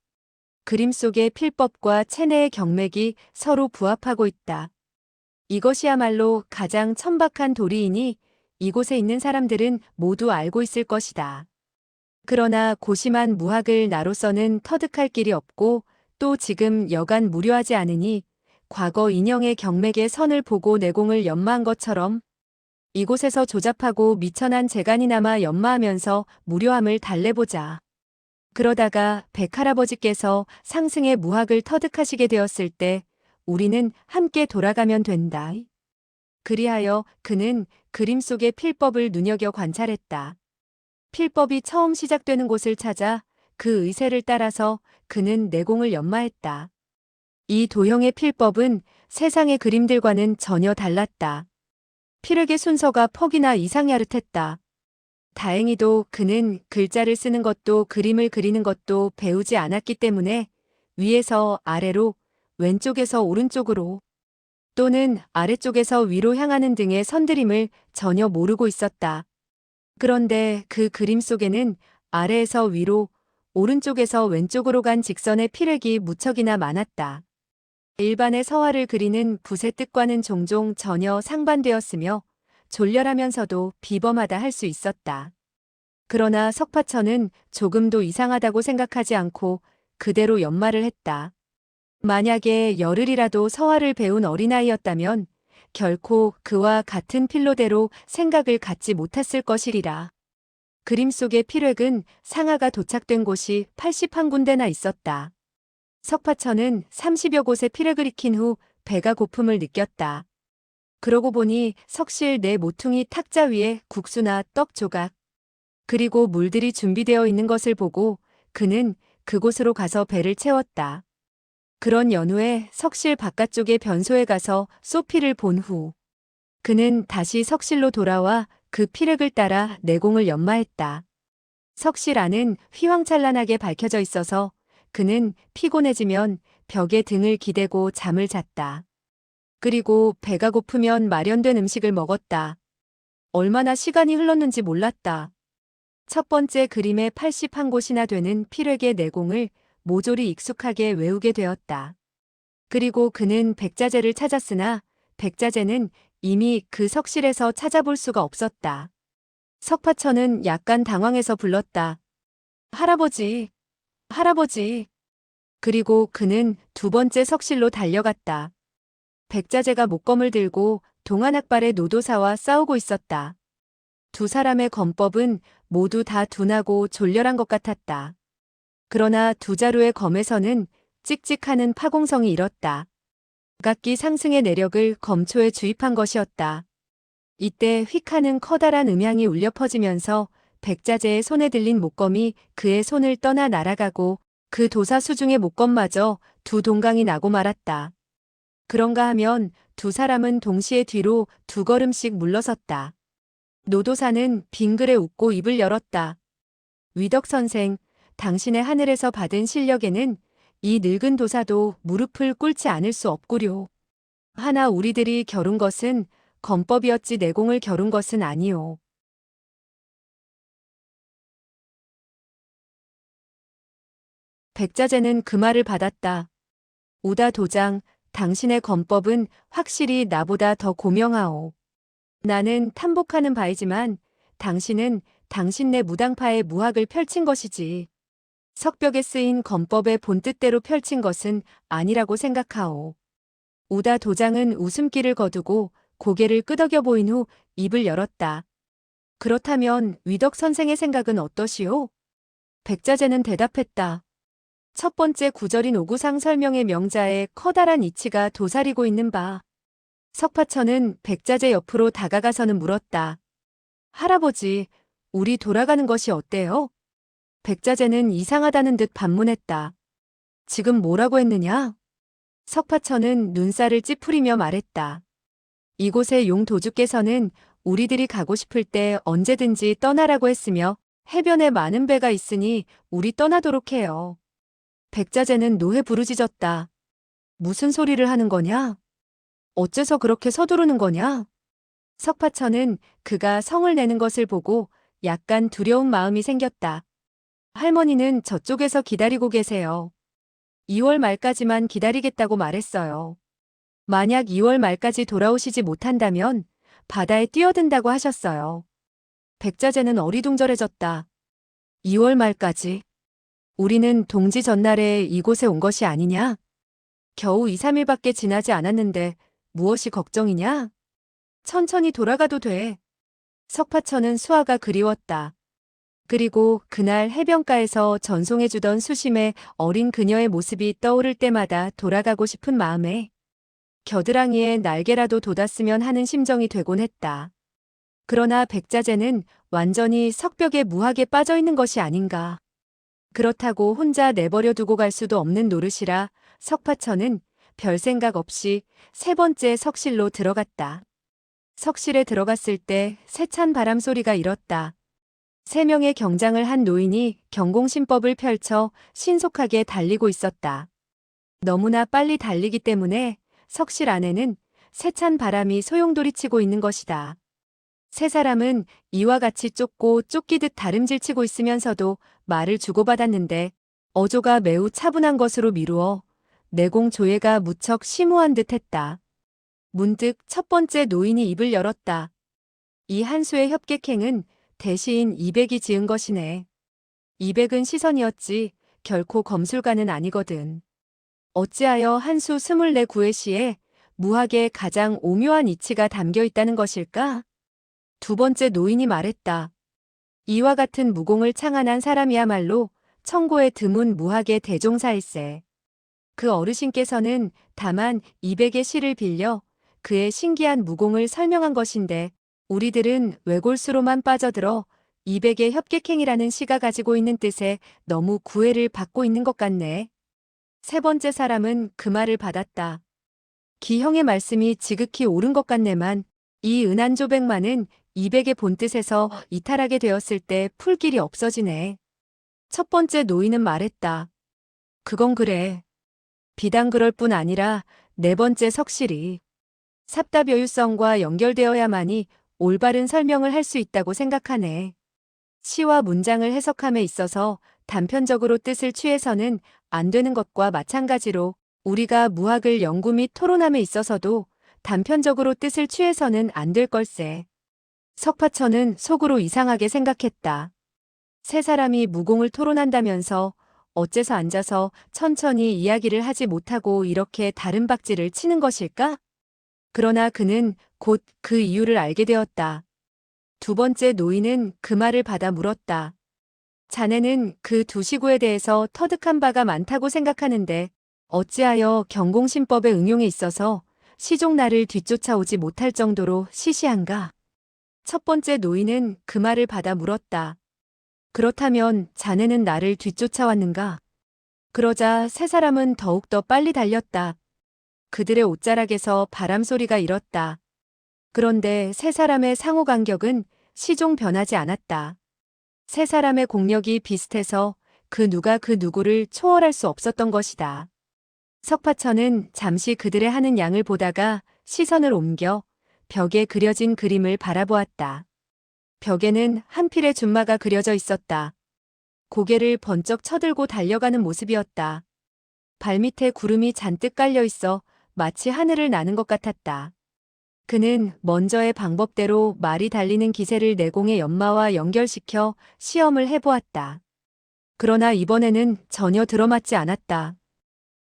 그림 속의 필법과 체내의 경맥이 서로 부합하고 있다. 이것이야말로 가장 천박한 도리이니 이곳에 있는 사람들은 모두 알고 있을 것이다. 그러나 고심한 무학을 나로서는 터득할 길이 없고 또 지금 여간 무료하지 않으니 과거 인형의 경맥의 선을 보고 내공을 연마한 것처럼 이곳에서 조잡하고 미천한 재간이나마 연마하면서 무료함을 달래보자. 그러다가 백할아버지께서 상승의 무학을 터득하시게 되었을 때 우리는 함께 돌아가면 된다. 그리하여 그는 그림 속의 필법을 눈여겨 관찰했다. 필법이 처음 시작되는 곳을 찾아 그 의세를 따라서 그는 내공을 연마했다. 이 도형의 필법은 세상의 그림들과는 전혀 달랐다. 필획의 순서가 퍽이나 이상야릇했다. 다행히도 그는 글자를 쓰는 것도 그림을 그리는 것도 배우지 않았기 때문에 위에서 아래로, 왼쪽에서 오른쪽으로 또는 아래쪽에서 위로 향하는 등의 선들임을 전혀 모르고 있었다. 그런데 그 그림 속에는 아래에서 위로, 오른쪽에서 왼쪽으로 간 직선의 필획이 무척이나 많았다. 일반의 서화를 그리는 붓의 뜻과는 종종 전혀 상반되었으며 졸렬하면서도 비범하다 할 수 있었다. 그러나 석파천은 조금도 이상하다고 생각하지 않고 그대로 연마를 했다. 만약에 열흘이라도 서화를 배운 어린아이였다면 결코 그와 같은 필로대로 생각을 갖지 못했을 것이리라. 그림 속의 필획은 상아가 도착된 곳이 81군데나 있었다. 석파천은 30여 곳의 필획을 익힌 후 배가 고픔을 느꼈다. 그러고 보니 석실 내 모퉁이 탁자 위에 국수나 떡 조각, 그리고 물들이 준비되어 있는 것을 보고 그는 그곳으로 가서 배를 채웠다. 그런 연후에 석실 바깥쪽의 변소에 가서 소피를 본 후, 그는 다시 석실로 돌아와 그 피력을 따라 내공을 연마했다. 석실 안은 휘황찬란하게 밝혀져 있어서 그는 피곤해지면 벽에 등을 기대고 잠을 잤다. 그리고 배가 고프면 마련된 음식을 먹었다. 얼마나 시간이 흘렀는지 몰랐다. 첫 번째 그림의 81곳이나 되는 필획의 내공을 모조리 익숙하게 외우게 되었다. 그리고 그는 백자재를 찾았으나 백자재는 이미 그 석실에서 찾아볼 수가 없었다. 석파천은 약간 당황해서 불렀다. 할아버지, 할아버지. 그리고 그는 두 번째 석실로 달려갔다. 백자재가 목검을 들고 동안악발의 노도사와 싸우고 있었다. 두 사람의 검법은 모두 다 둔하고 졸렬한 것 같았다. 그러나 두 자루의 검에서는 찍찍하는 파공성이 일었다. 각기 상승의 내력을 검초에 주입한 것이었다. 이때 휙하는 커다란 음향이 울려 퍼지면서 백자재의 손에 들린 목검이 그의 손을 떠나 날아가고 그 도사 수중의 목검마저 두 동강이 나고 말았다. 그런가 하면 두 사람은 동시에 뒤로 두 걸음씩 물러섰다. 노도사는 빙그레 웃고 입을 열었다. 위덕 선생, 당신의 하늘에서 받은 실력에는 이 늙은 도사도 무릎을 꿇지 않을 수 없구려. 하나 우리들이 겨룬 것은 검법이었지 내공을 겨룬 것은 아니오. 백자재는 그 말을 받았다. 우다 도장, 당신의 검법은 확실히 나보다 더 고명하오. 나는 탐복하는 바이지만 당신은 당신네 무당파의 무학을 펼친 것이지. 석벽에 쓰인 검법의 본뜻대로 펼친 것은 아니라고 생각하오. 우다 도장은 웃음기를 거두고 고개를 끄덕여 보인 후 입을 열었다. 그렇다면 위덕 선생의 생각은 어떠시오? 백자재는 대답했다. 첫 번째 구절인 오구상 설명의 명자에 커다란 이치가 도사리고 있는 바. 석파천은 백자재 옆으로 다가가서는 물었다. 할아버지, 우리 돌아가는 것이 어때요? 백자재는 이상하다는 듯 반문했다. 지금 뭐라고 했느냐? 석파천은 눈살을 찌푸리며 말했다. 이곳의 용도주께서는 우리들이 가고 싶을 때 언제든지 떠나라고 했으며 해변에 많은 배가 있으니 우리 떠나도록 해요. 백자재는 노해 부르짖었다. 무슨 소리를 하는 거냐? 어째서 그렇게 서두르는 거냐? 석파천은 그가 성을 내는 것을 보고 약간 두려운 마음이 생겼다. 할머니는 저쪽에서 기다리고 계세요. 2월 말까지만 기다리겠다고 말했어요. 만약 2월 말까지 돌아오시지 못한다면 바다에 뛰어든다고 하셨어요. 백자재는 어리둥절해졌다. 2월 말까지. 우리는 동지 전날에 이곳에 온 것이 아니냐? 겨우 2, 3일밖에 지나지 않았는데 무엇이 걱정이냐? 천천히 돌아가도 돼. 석파천은 수아가 그리웠다. 그리고 그날 해변가에서 전송해주던 수심의 어린 그녀의 모습이 떠오를 때마다 돌아가고 싶은 마음에 겨드랑이에 날개라도 돋았으면 하는 심정이 되곤 했다. 그러나 백자재는 완전히 석벽에 무하게 빠져 있는 것이 아닌가. 그렇다고 혼자 내버려 두고 갈 수도 없는 노릇이라 석파천은 별 생각 없이 세 번째 석실로 들어갔다. 석실에 들어갔을 때 세찬 바람 소리가 일었다. 3명의 경장을 한 노인이 경공신법을 펼쳐 신속하게 달리고 있었다. 너무나 빨리 달리기 때문에 석실 안에는 세찬 바람이 소용돌이치고 있는 것이다. 세 사람은 이와 같이 쫓고 쫓기듯 다름질치고 있으면서도 말을 주고받았는데 어조가 매우 차분한 것으로 미루어 내공 조예가 무척 심오한 듯 했다. 문득 첫 번째 노인이 입을 열었다. 이 한수의 협객행은 대시인 이백이 지은 것이네. 이백은 시선이었지 결코 검술가는 아니거든. 어찌하여 한수 24구의 시에 무학의 가장 오묘한 이치가 담겨 있다는 것일까? 두 번째 노인이 말했다. 이와 같은 무공을 창안한 사람이야말로 청고에 드문 무학의 대종사일세. 그 어르신께서는 다만 200의 시를 빌려 그의 신기한 무공을 설명한 것인데 우리들은 외골수로만 빠져들어 200의 협객행이라는 시가 가지고 있는 뜻에 너무 구애를 받고 있는 것 같네. 세 번째 사람은 그 말을 받았다. 기형의 말씀이 지극히 옳은 것 같네만 이 은한조백만은 200의 본뜻에서 이탈하게 되었을 때 풀 길이 없어지네. 첫 번째 노인은 말했다. 그건 그래. 비단 그럴 뿐 아니라 네 번째 석실이 삽답여유성과 연결되어야만이 올바른 설명을 할 수 있다고 생각하네. 시와 문장을 해석함에 있어서 단편적으로 뜻을 취해서는 안 되는 것과 마찬가지로 우리가 무학을 연구 및 토론함에 있어서도 단편적으로 뜻을 취해서는 안 될 걸세. 석파천은 속으로 이상하게 생각했다. 세 사람이 무공을 토론한다면서 어째서 앉아서 천천히 이야기를 하지 못하고 이렇게 다른 박질을 치는 것일까? 그러나 그는 곧 그 이유를 알게 되었다. 두 번째 노인은 그 말을 받아 물었다. 자네는 그 두 시구에 대해서 터득한 바가 많다고 생각하는데 어찌하여 경공신법의 응용에 있어서 시종나를 뒤쫓아오지 못할 정도로 시시한가? 첫 번째 노인은 그 말을 받아 물었다. 그렇다면 자네는 나를 뒤쫓아왔는가? 그러자 세 사람은 더욱더 빨리 달렸다. 그들의 옷자락에서 바람소리가 일었다. 그런데 세 사람의 상호 간격은 시종 변하지 않았다. 세 사람의 공력이 비슷해서 그 누가 그 누구를 초월할 수 없었던 것이다. 석파천은 잠시 그들의 하는 양을 보다가 시선을 옮겨 벽에 그려진 그림을 바라보았다. 벽에는 한 필의 준마가 그려져 있었다. 고개를 번쩍 쳐들고 달려가는 모습이었다. 발밑에 구름이 잔뜩 깔려 있어 마치 하늘을 나는 것 같았다. 그는 먼저의 방법대로 말이 달리는 기세를 내공의 연마와 연결시켜 시험을 해보았다. 그러나 이번에는 전혀 들어맞지 않았다.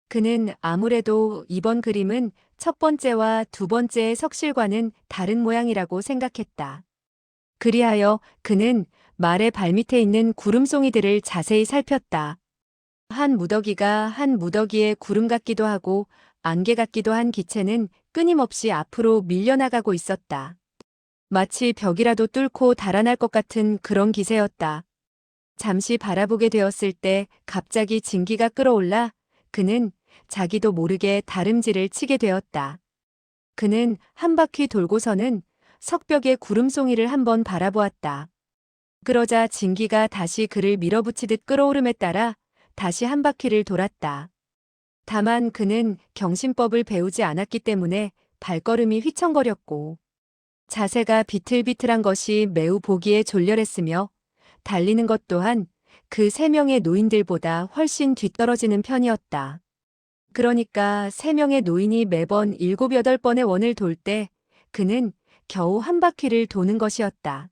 그는 아무래도 이번 그림은 첫 번째와 두 번째의 석실과는 다른 모양이라고 생각했다. 그리하여 그는 말의 발밑에 있는 구름송이들을 자세히 살폈다. 한 무더기가 한 무더기의 구름 같기도 하고 안개 같기도 한 기체는 끊임없이 앞으로 밀려나가고 있었다. 마치 벽이라도 뚫고 달아날 것 같은 그런 기세였다. 잠시 바라보게 되었을 때 갑자기 진기가 끌어올라 그는 자기도 모르게 다름질을 치게 되었다. 그는 한 바퀴 돌고서는 석벽의 구름송이를 한번 바라보았다. 그러자 진기가 다시 그를 밀어붙이듯 끌어오름에 따라 다시 한 바퀴를 돌았다. 다만 그는 경신법을 배우지 않았기 때문에 발걸음이 휘청거렸고 자세가 비틀비틀한 것이 매우 보기에 졸렬했으며 달리는 것 또한 그 세 명의 노인들보다 훨씬 뒤떨어지는 편이었다. 그러니까 세 명의 노인이 매번 7, 8번의 원을 돌 때 그는 겨우 한 바퀴를 도는 것이었다.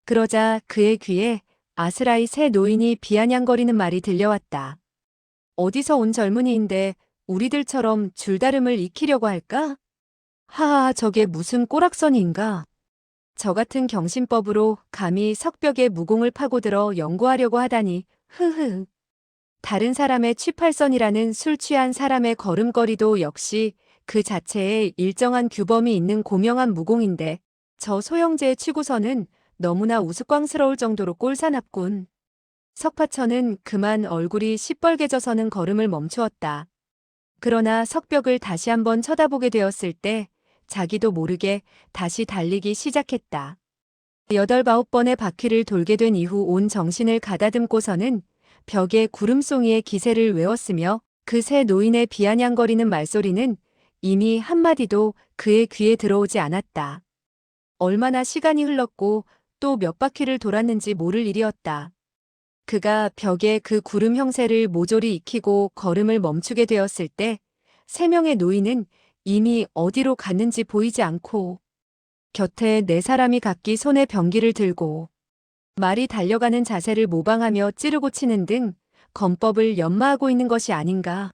그러자 그의 귀에 아스라이 세 노인이 비아냥거리는 말이 들려왔다. 어디서 온 젊은이인데 우리들처럼 줄다름을 익히려고 할까? 하하, 저게 무슨 꼬락선인가? 저 같은 경신법으로 감히 석벽에 무공을 파고들어 연구하려고 하다니, 흐흐. 다른 사람의 취팔선이라는 술 취한 사람의 걸음걸이도 역시 그 자체에 일정한 규범이 있는 고명한 무공인데 저 소형제의 취구선은 너무나 우스꽝스러울 정도로 꼴사납군. 석파천은 그만 얼굴이 시뻘개져서는 걸음을 멈추었다. 그러나 석벽을 다시 한번 쳐다보게 되었을 때 자기도 모르게 다시 달리기 시작했다. 8, 9번의 바퀴를 돌게 된 이후 온 정신을 가다듬고서는 벽에 구름송이의 기세를 외웠으며 그 세 노인의 비아냥거리는 말소리는 이미 한마디도 그의 귀에 들어오지 않았다. 얼마나 시간이 흘렀고 또 몇 바퀴를 돌았는지 모를 일이었다. 그가 벽에 그 구름 형세를 모조리 익히고 걸음을 멈추게 되었을 때 세 명의 노인은 이미 어디로 갔는지 보이지 않고 곁에 네 사람이 각기 손에 병기를 들고 말이 달려가는 자세를 모방하며 찌르고 치는 등 검법을 연마하고 있는 것이 아닌가.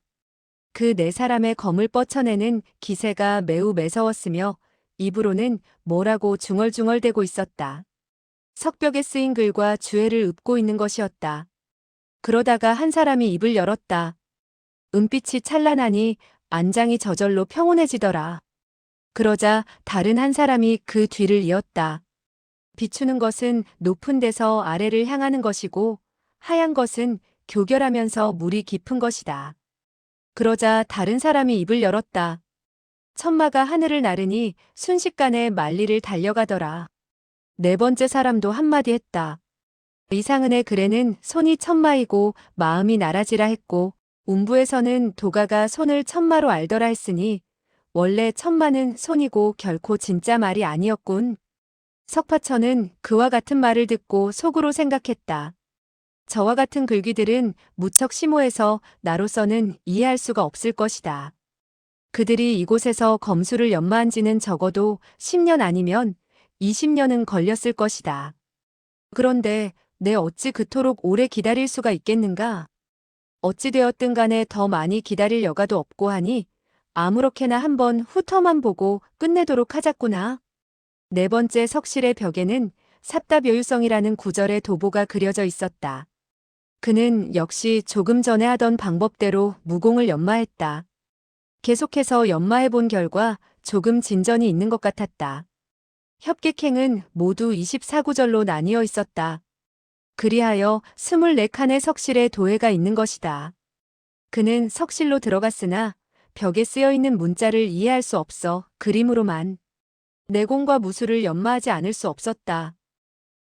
그 네 사람의 검을 뻗쳐내는 기세가 매우 매서웠으며 입으로는 뭐라고 중얼중얼대고 있었다. 석벽에 쓰인 글과 주애를 읊고 있는 것이었다. 그러다가 한 사람이 입을 열었다. 은빛이 찬란하니 안장이 저절로 평온해지더라. 그러자 다른 한 사람이 그 뒤를 이었다. 비추는 것은 높은 데서 아래를 향하는 것이고 하얀 것은 교결하면서 물이 깊은 것이다. 그러자 다른 사람이 입을 열었다. 천마가 하늘을 나르니 순식간에 만리를 달려가더라. 네 번째 사람도 한마디 했다. 이상은의 글에는 손이 천마이고 마음이 나라지라 했고 운부에서는 도가가 손을 천마로 알더라 했으니 원래 천마는 손이고 결코 진짜 말이 아니었군. 석파천은 그와 같은 말을 듣고 속으로 생각했다. 저와 같은 글귀들은 무척 심오해서 나로서는 이해할 수가 없을 것이다. 그들이 이곳에서 검수를 연마한 지는 적어도 10년 아니면 20년은 걸렸을 것이다. 그런데 내 어찌 그토록 오래 기다릴 수가 있겠는가? 어찌되었든 간에 더 많이 기다릴 여가도 없고 하니 아무렇게나 한번 훑어만 보고 끝내도록 하자꾸나. 네 번째 석실의 벽에는 삽답여유성이라는 구절의 도보가 그려져 있었다. 그는 역시 조금 전에 하던 방법대로 무공을 연마했다. 계속해서 연마해 본 결과 조금 진전이 있는 것 같았다. 협객행은 모두 24구절로 나뉘어 있었다. 그리하여 24칸의 석실에 도해가 있는 것이다. 그는 석실로 들어갔으나 벽에 쓰여 있는 문자를 이해할 수 없어 그림으로만 내공과 무술을 연마하지 않을 수 없었다.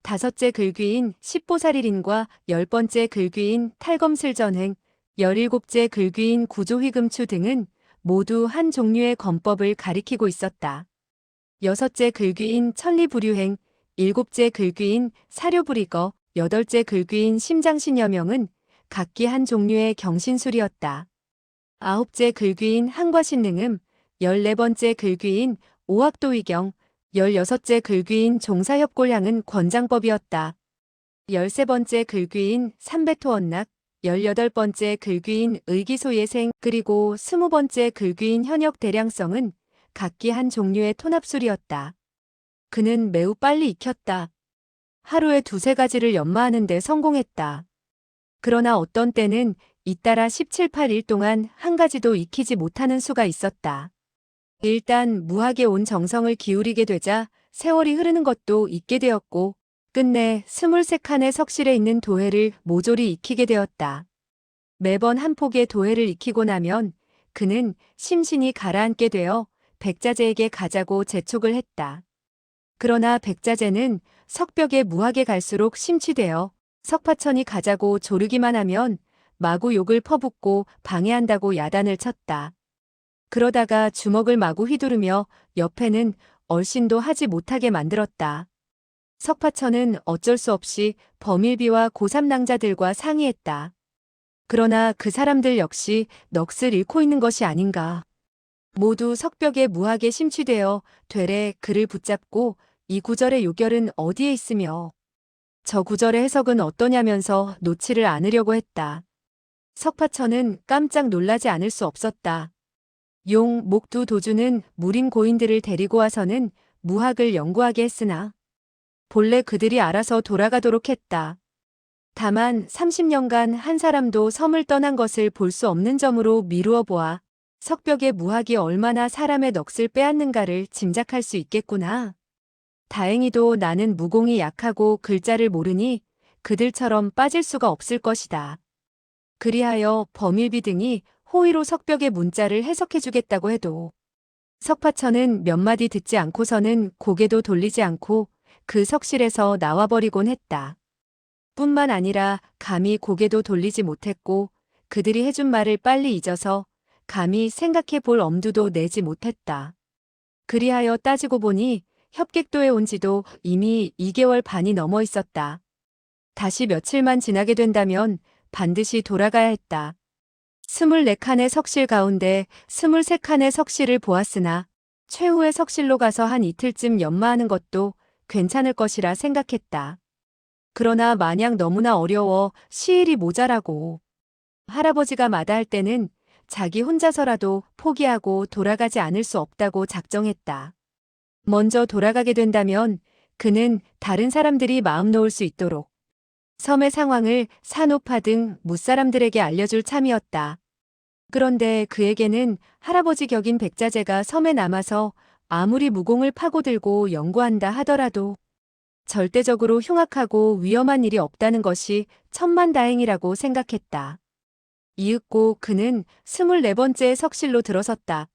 다섯째 글귀인 십보살일인과 10번째 글귀인 탈검슬전행, 17째 글귀인 구조휘금추 등은 모두 한 종류의 검법을 가리키고 있었다. 여섯째 글귀인 천리부류행, 7째 글귀인 사료부리거, 8째 글귀인 심장신여명은 각기 한 종류의 경신술이었다. 9째 글귀인 한과신능음, 14번째 글귀인 오학도위경, 16째 글귀인 종사협골향은 권장법이었다. 13번째 글귀인 삼배토언락, 18번째 글귀인 의기소예생, 그리고 20번째 글귀인 현역대량성은 각기 한 종류의 토납술이었다. 그는 매우 빨리 익혔다. 하루에 2~3가지를 연마하는 데 성공했다. 그러나 어떤 때는 잇따라 17, 8일 동안 한 가지도 익히지 못하는 수가 있었다. 일단 무학에 온 정성을 기울이게 되자 세월이 흐르는 것도 잊게 되었고 끝내 23칸의 석실에 있는 도해를 모조리 익히게 되었다. 매번 한 폭의 도해를 익히고 나면 그는 심신이 가라앉게 되어 백자재에게 가자고 재촉을 했다. 그러나 백자재는 석벽의 무학에 갈수록 심취되어 석파천이 가자고 조르기만 하면 마구 욕을 퍼붓고 방해한다고 야단을 쳤다. 그러다가 주먹을 마구 휘두르며 옆에는 얼씬도 하지 못하게 만들었다. 석파천은 어쩔 수 없이 범일비와 고삼낭자들과 상의했다. 그러나 그 사람들 역시 넋을 잃고 있는 것이 아닌가. 모두 석벽의 무학에 심취되어 되레 그를 붙잡고 이 구절의 요결은 어디에 있으며 저 구절의 해석은 어떠냐면서 놓지를 않으려고 했다. 석파천은 깜짝 놀라지 않을 수 없었다. 용, 목 두 도주는 무림 고인들을 데리고 와서는 무학을 연구하게 했으나 본래 그들이 알아서 돌아가도록 했다. 다만 30년간 한 사람도 섬을 떠난 것을 볼 수 없는 점으로 미루어 보아 석벽의 무학이 얼마나 사람의 넋을 빼앗는가를 짐작할 수 있겠구나. 다행히도 나는 무공이 약하고 글자를 모르니 그들처럼 빠질 수가 없을 것이다. 그리하여 범일비 등이 호의로 석벽의 문자를 해석해주겠다고 해도 석파천은 몇 마디 듣지 않고서는 고개도 돌리지 않고 그 석실에서 나와버리곤 했다. 뿐만 아니라 감히 고개도 돌리지 못했고 그들이 해준 말을 빨리 잊어서 감히 생각해 볼 엄두도 내지 못했다. 그리하여 따지고 보니 협객도에 온 지도 이미 2개월 반이 넘어 있었다. 다시 며칠만 지나게 된다면 반드시 돌아가야 했다. 24칸의 석실 가운데 23칸의 석실을 보았으나 최후의 석실로 가서 한 이틀쯤 연마하는 것도 괜찮을 것이라 생각했다. 그러나 만약 너무나 어려워 시일이 모자라고 할아버지가 마다할 때는 자기 혼자서라도 포기하고 돌아가지 않을 수 없다고 작정했다. 먼저 돌아가게 된다면 그는 다른 사람들이 마음 놓을 수 있도록 섬의 상황을 산오파 등 무사람들에게 알려줄 참이었다. 그런데 그에게는 할아버지 격인 백자재가 섬에 남아서 아무리 무공을 파고들고 연구한다 하더라도 절대적으로 흉악하고 위험한 일이 없다는 것이 천만다행이라고 생각했다. 이윽고 그는 24번째 석실로 들어섰다.